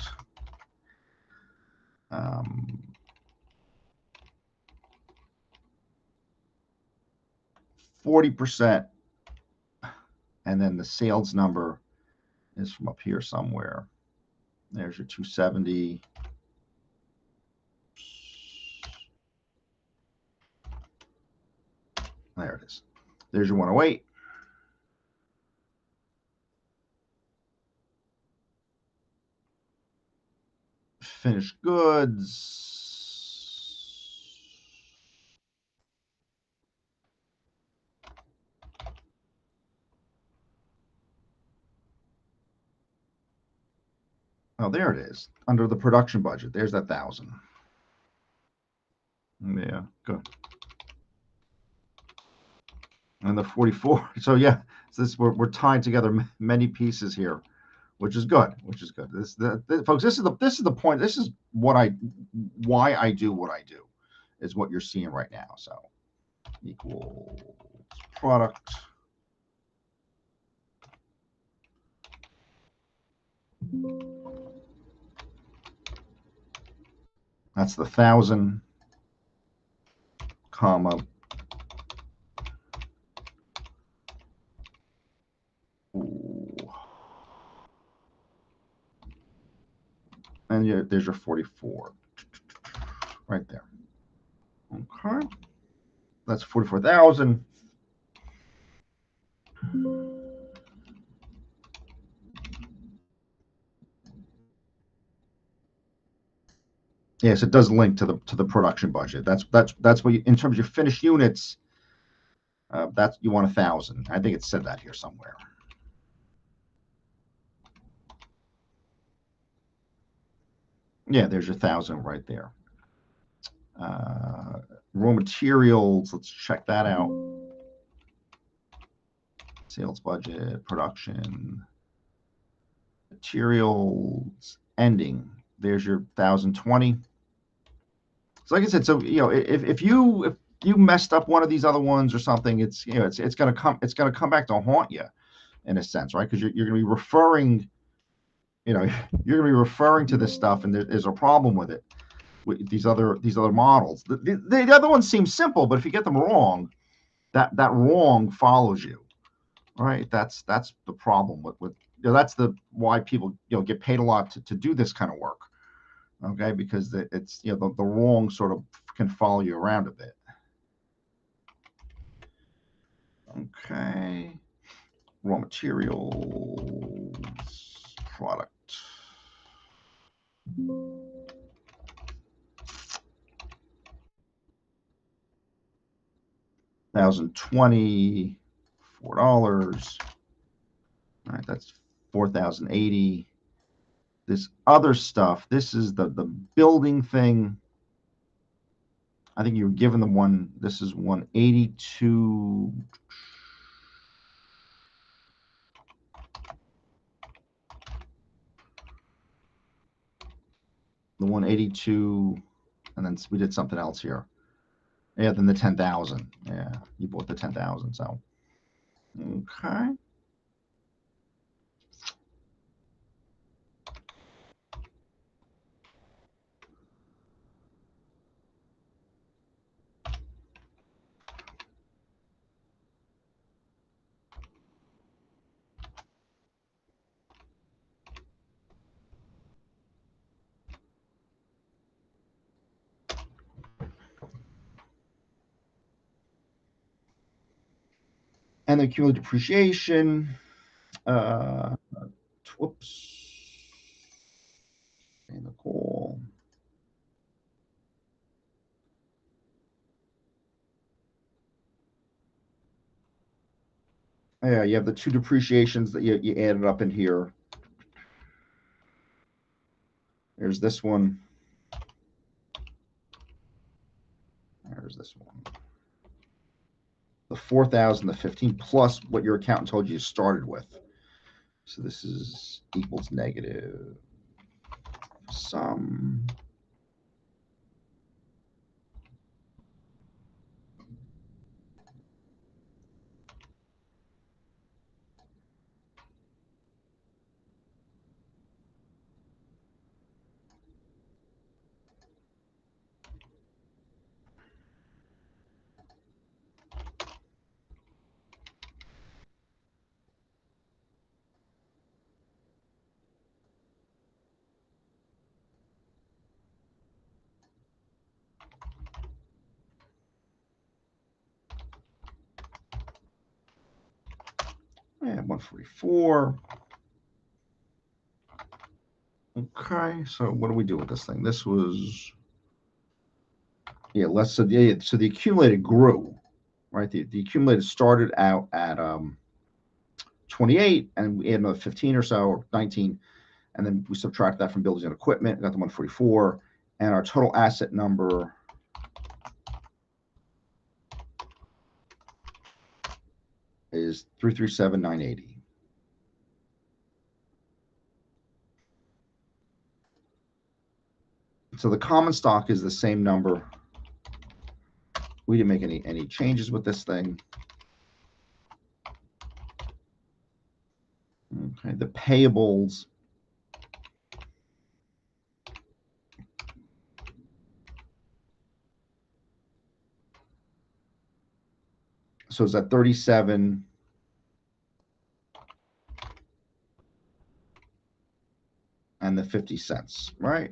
40%, and then the sales number is from up here somewhere. There's your 270. There it is. There's your 108. Finished goods. Oh, there it is. Under the production budget. There's that 1,000. Yeah, good. And the 44. So yeah, we're tying together many pieces here, which is good. Folks, this is the point. This is why I do what I do, is what you're seeing right now. So equals product. That's the 1,000, comma. And there's your 44 right there. Okay. That's 44,000. Yes, it does link to the production budget. That's what you, in terms of your finished units. That's, you want 1,000. I think it said that here somewhere. Yeah, there's your 1,000 right there. Raw materials. Let's check that out. Sales budget, production, materials, ending. There's your 1,020. So like I said, so if you messed up one of these other ones or something, it's gonna come back to haunt you, in a sense, right? Because you're gonna be referring, you're gonna be referring to this stuff, and there's a problem with it, with these other models. The other ones seem simple, but if you get them wrong, that wrong follows you, right? That's the problem with that's why people get paid a lot to do this kind of work. Okay, because it's the wrong sort of can follow you around a bit. Okay, raw materials, product. $1,020, $4. All right, that's 4,080. This other stuff, this is the building thing. I think you were given the one. This is 182. The 182, and then we did something else here. Yeah, then the 10,000. Yeah, you bought the 10,000. So, okay. And the cumulative depreciation. Whoops. And the call. Yeah, you have the two depreciations that you added up in here. There's this one. There's this one. The 4,000, the 15 plus what your accountant told you started with. So this is equals negative sum. And 144. Okay, so what do we do with this thing? This was, yeah, so the accumulated grew, right? The accumulated started out at 28, and we added another 15 or so, or 19, and then we subtracted that from buildings and equipment, got the 144, and our total asset number is 337,980. So the common stock is the same number. We didn't make any changes with this thing. Okay, the payables. So it's at 37. And the 50 cents, right?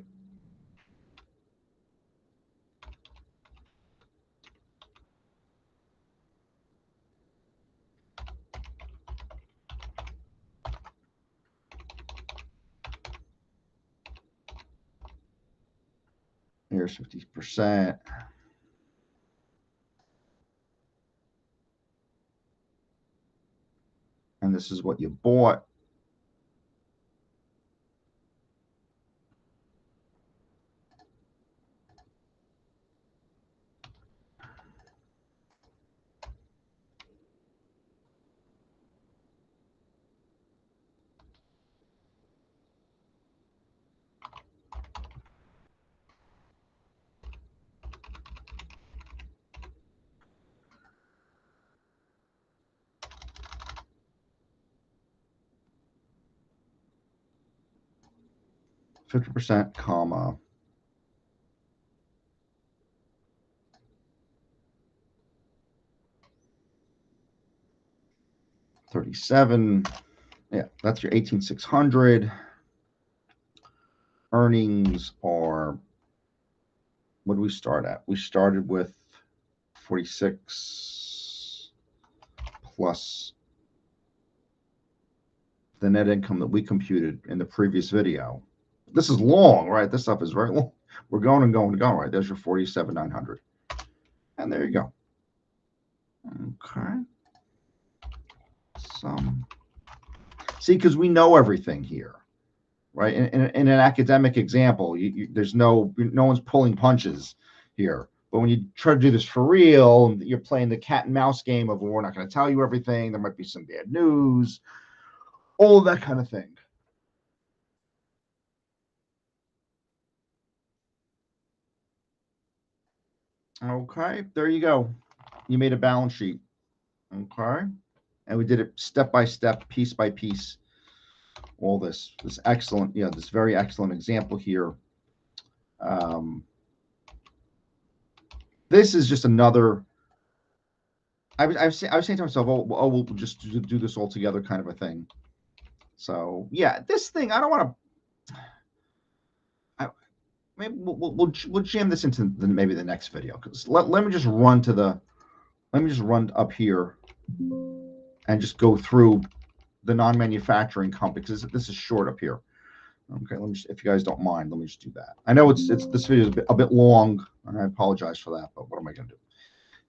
Here's 50%. And this is what you bought. %, comma, 37. Yeah, that's your 18,600. Earnings are, what do we start at? We started with 46 plus the net income that we computed in the previous video. This is long, right? This stuff is very long. We're going and going and going, right? There's your 47,900. And there you go. Okay. See, because we know everything here, right? In an academic example, there's no one's pulling punches here. But when you try to do this for real, you're playing the cat and mouse game of, well, we're not going to tell you everything. There might be some bad news, all of that kind of thing. Okay, there you go. You made a balance sheet. Okay. And we did it step by step, piece by piece. All this excellent, this very excellent example here. This is just another. I was saying to myself, we'll just do this all together, kind of a thing. So yeah, this thing I don't want to. Maybe we'll jam this into maybe the next video, because let me just run up here and just go through the non-manufacturing company, because this is short up here. Okay, let me just, if you guys don't mind, let me just do that. I know it's this video is a bit long, and I apologize for that, but what am I going to do?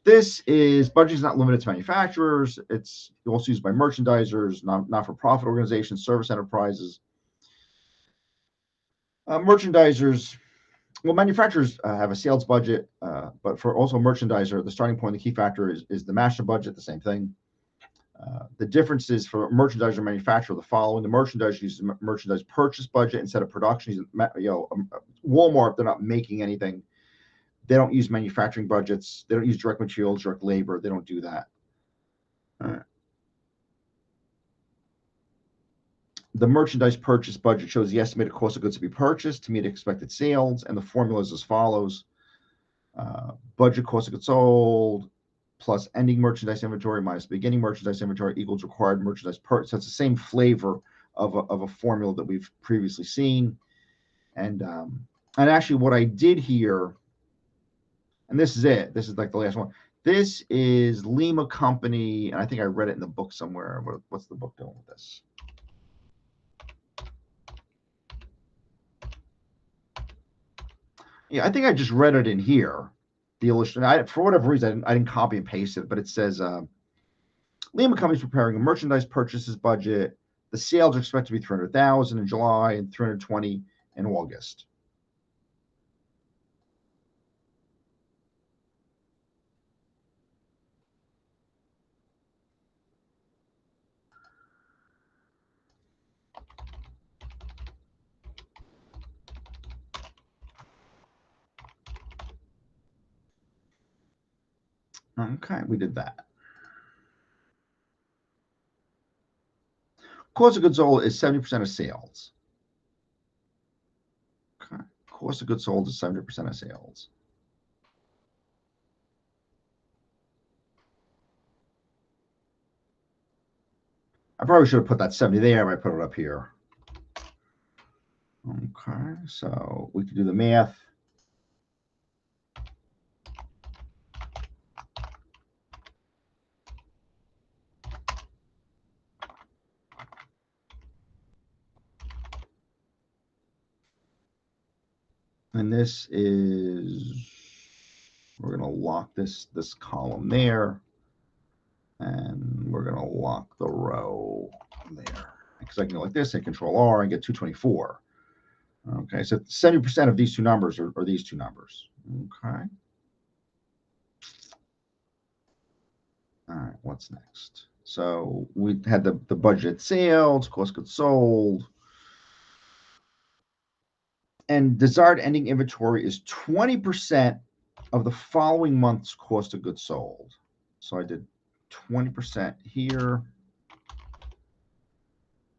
This is budgeting is not limited to manufacturers. It's also used by merchandisers, not-for-profit organizations, service enterprises. Merchandisers, well, manufacturers have a sales budget, but for also a merchandiser, the starting point, the key factor is the master budget, the same thing. The difference is for merchandiser and manufacturer the following. The merchandiser uses merchandise purchase budget instead of production. Walmart, they're not making anything. They don't use manufacturing budgets. They don't use direct materials, direct labor. They don't do that. All right. The merchandise purchase budget shows the estimated cost of goods to be purchased to meet expected sales, and the formula is as follows. Budget cost of goods sold plus ending merchandise inventory minus beginning merchandise inventory equals required merchandise purchase. So it's the same flavor of a formula that we've previously seen. And actually what I did here, and this is it. This is like the last one. This is Lima Company, and I think I read it in the book somewhere. What's the book doing with this? Yeah, I think I just read it in here. The illustration. For whatever reason, I didn't copy and paste it, but it says Lima Company is preparing a merchandise purchases budget. The sales are expected to be 300,000 in July and 320 in August. Okay, we did that. Cost of goods sold is 70% of sales. Okay, cost of goods sold is 70% of sales. I probably should have put that 70 there, but I put it up here. Okay, so we can do the math. And this is, we're going to lock this column there. And we're going to lock the row there. Because I can go like this, hit Control R and get 224. Okay, so 70% of these two numbers are these two numbers. Okay. All right, what's next? So we had the budget sales, cost of goods sold. And desired ending inventory is 20% of the following month's cost of goods sold. So I did 20% here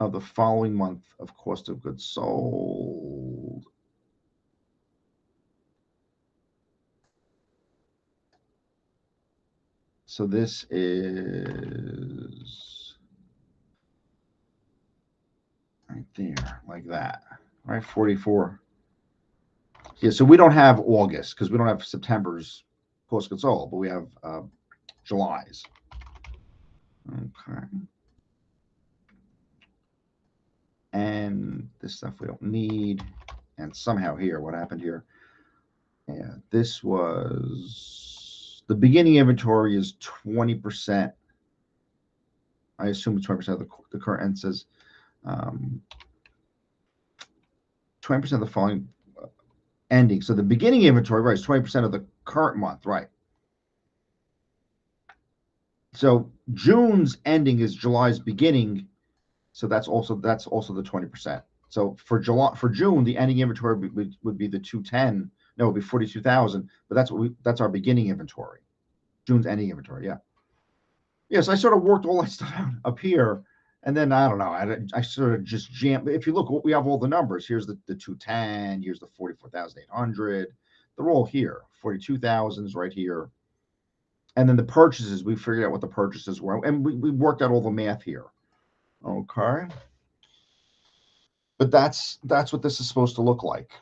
of the following month of cost of goods sold. So this is right there, like that, right? 44. Yeah, so we don't have August because we don't have September's cost of goods sold, but we have July's. Okay. And this stuff we don't need. And somehow here, what happened here? Yeah, this was the beginning inventory is 20%. I assume it's 20% of the current, and says 20% of the following ending. So the beginning inventory, right, is 20% of the current month, right? So June's ending is July's beginning. So that's also the 20%. So for June, the ending inventory would be the 210. No, it would be 42,000. But that's our beginning inventory. June's ending inventory. Yeah. Yeah. So I sort of worked all that stuff out up here, and then I don't know. I sort of just jammed. If you look, we have all the numbers. Here's the 210. Here's the 44,800. They're all here. 42,000 is right here. And then the purchases, we figured out what the purchases were, and we worked out all the math here. Okay. But that's what this is supposed to look like.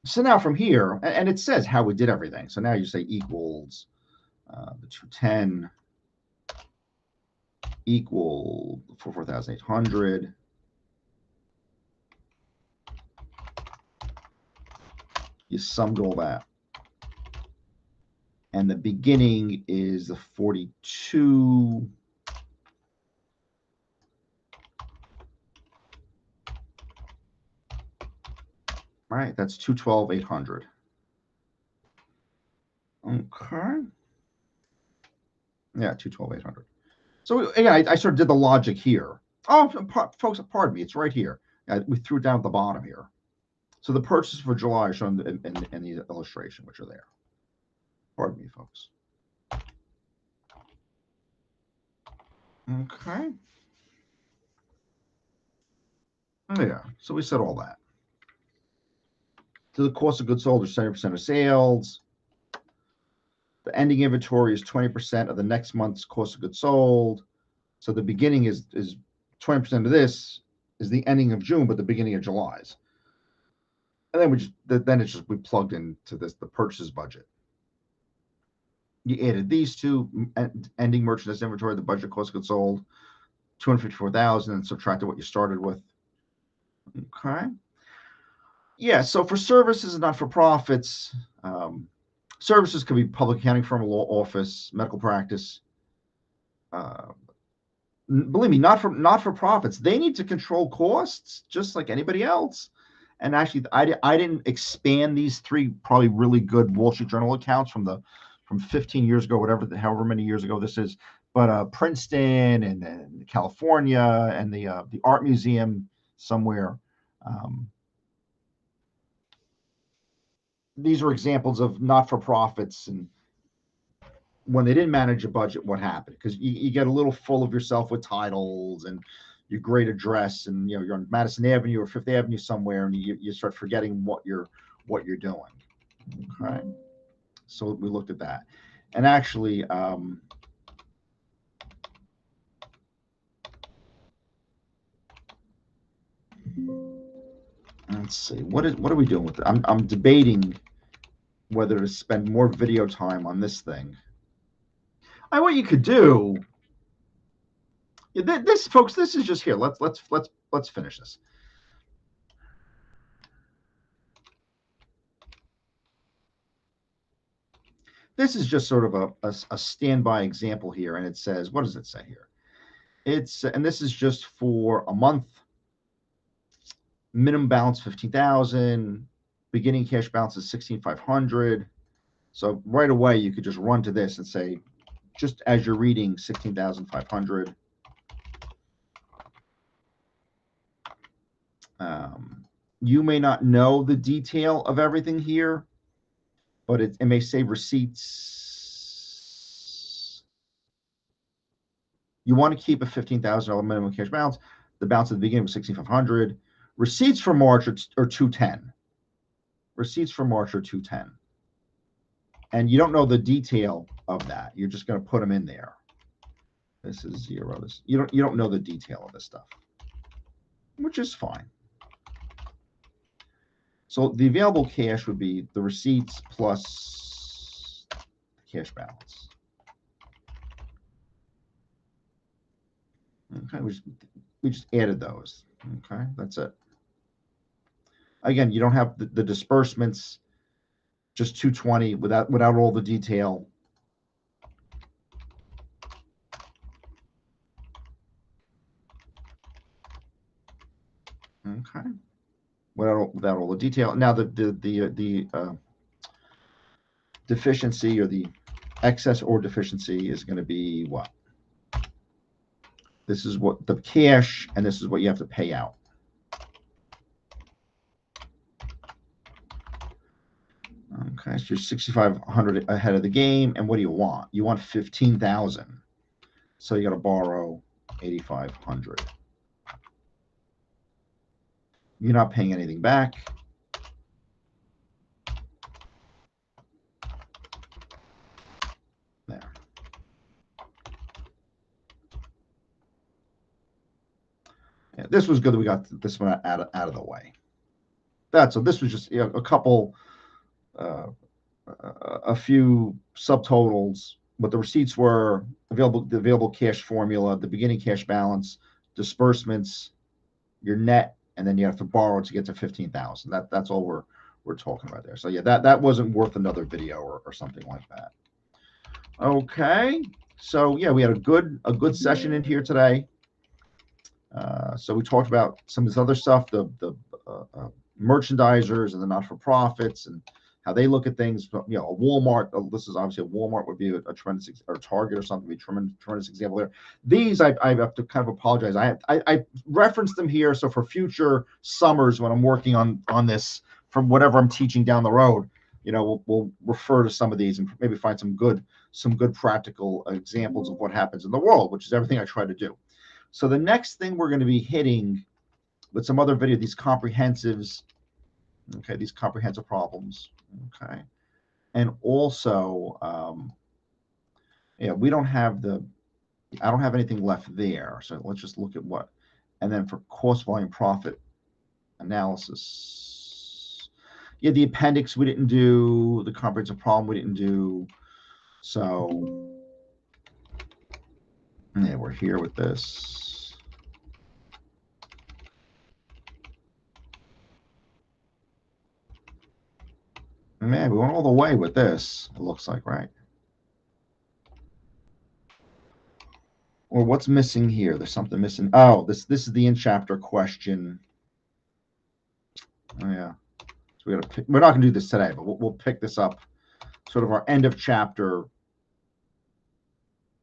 So now from here, and it says how we did everything. So now you say equals the 210 equal 4,800. You summed all that. And the beginning is the 42. All right, that's 212,800. Okay. Yeah, 212,800. So again, I sort of did the logic here. Oh, folks, pardon me, it's right here. We threw it down at the bottom here. So the purchases for July are shown in the illustration, which are there. Pardon me, folks. Okay. Yeah, so we said all that. So the cost of goods sold is 70% of sales. The ending inventory is 20% of the next month's cost of goods sold. So the beginning is 20% of this is the ending of June, but the beginning of July's. And then we plugged into the purchases budget. You added these two, ending merchandise inventory, the budget cost of goods sold, 254,000, and subtracted what you started with. Okay. Yeah, so for services and not-for-profits, services could be public accounting firm, law office, medical practice. Believe me, not-for-profits, they need to control costs just like anybody else. And actually, I didn't expand these three probably really good Wall Street Journal accounts from 15 years ago, however many years ago this is. But Princeton and California and the Art Museum somewhere. These are examples of not-for-profits and when they didn't manage a budget, what happened? Because you get a little full of yourself with titles and your great address, and you're on Madison Avenue or Fifth Avenue somewhere, and you start forgetting what you're doing. Okay, so we looked at that, and actually, let's see, what are we doing with it? I'm debating whether to spend more video time on this thing. What you could do. This, folks, this is just here. Let's finish this. This is just sort of a standby example here, and it says, what does it say here? And this is just for a month. Minimum balance 15,000. Beginning cash balance is 16,500. So right away you could just run to this and say, just as you're reading, 16,500. You may not know the detail of everything here, but it may say receipts. You want to keep a $15,000 minimum cash balance. The balance at the beginning was 16,500. Receipts for March are 210. Receipts for March are 210. And you don't know the detail of that. You're just going to put them in there. This is 0. You don't know the detail of this stuff, which is fine. So the available cash would be the receipts plus the cash balance. Okay, we just added those. Okay, that's it. Again, you don't have the disbursements, just 220 without all the detail. Okay, without all the detail. Now the deficiency or the excess or deficiency is going to be what? This is what the cash, and this is what you have to pay out. Okay, so you're 6,500 ahead of the game, and what do you want? You want 15,000. So you got to borrow 8,500. You're not paying anything back. There. Yeah, this was good that we got this one out of the way. So this was just a couple, a few subtotals what the receipts were, the available cash formula, the beginning cash balance, disbursements, your net, and then you have to borrow to get to 15,000. That's all we're talking about there. So yeah, that wasn't worth another video or something like that. Okay, so yeah, we had a good session in here today. So we talked about some of this other stuff, the merchandisers and the not-for-profits and how they look at things. You know, a Walmart. This is obviously a Walmart would be a tremendous, or Target or something, would be a tremendous example there. These I have to kind of apologize. I referenced them here, so for future summers when I'm working on this from whatever I'm teaching down the road, you know, we'll refer to some of these and maybe find some good practical examples of what happens in the world, which is everything I try to do. So the next thing we're going to be hitting with some other video, these comprehensives, okay, these comprehensive problems, okay, and also, yeah, I don't have anything left there. So let's just look at what, and then for cost, volume, profit analysis, yeah, the appendix we didn't do, the comprehensive problem we didn't do. So yeah, we're here with this. Man, we went all the way with this, it looks like, right? Or what's missing here? There's something missing. Oh, this is the in-chapter question. Oh, yeah. So we're not going to do this today, but we'll pick this up, sort of our end of chapter.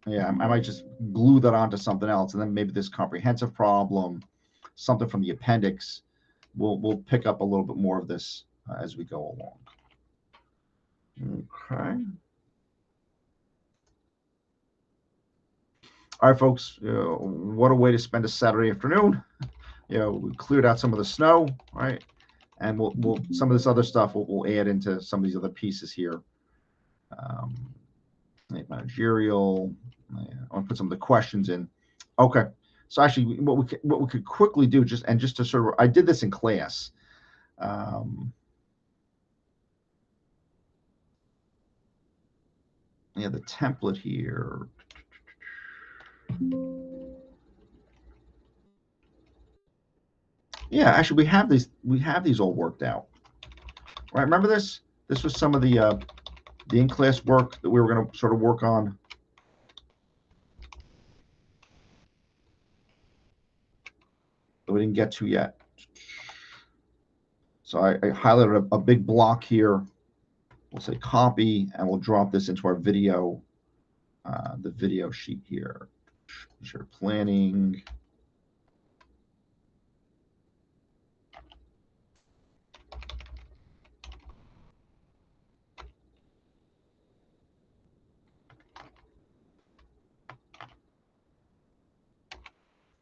Yeah, I might just glue that onto something else, and then maybe this comprehensive problem, something from the appendix. We'll pick up a little bit more of this as we go along. Okay. All right, folks. What a way to spend a Saturday afternoon. You know, we cleared out some of the snow, right? And we'll some of this other stuff we'll add into some of these other pieces here. Managerial. I want to put some of the questions in. Okay. So actually, what we could quickly do, just to sort of, I did this in class. Yeah, the template here. Yeah, actually, we have these all worked out. Right? Remember this? This was some of the in-class work that we were going to sort of work on. That we didn't get to yet. So I highlighted a big block here. We'll say copy, and we'll drop this into our video, the video sheet here. Share planning.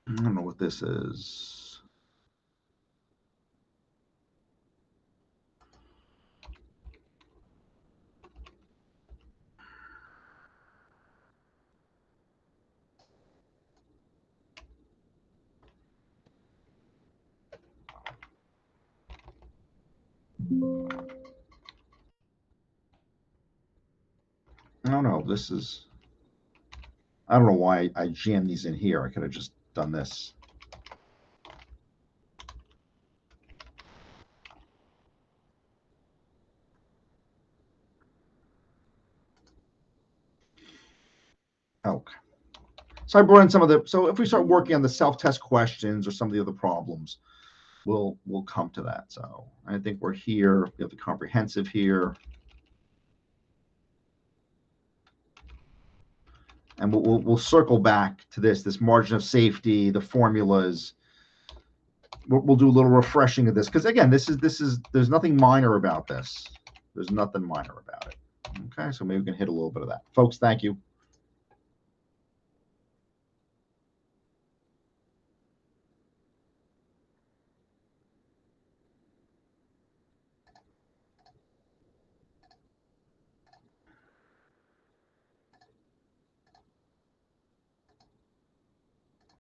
I don't know what this is. I don't know. This is, I don't know why I jammed these in here. I could have just done this. Okay. So I brought in some of the, so if we start working on the self-test questions or some of the other problems, we'll come to that. So I think we're here. We have the comprehensive here. And we'll circle back to this margin of safety, the formulas. We'll do a little refreshing of this, because again, this is there's nothing minor about this. There's nothing minor about it. Okay, so maybe we can hit a little bit of that. Folks, thank you.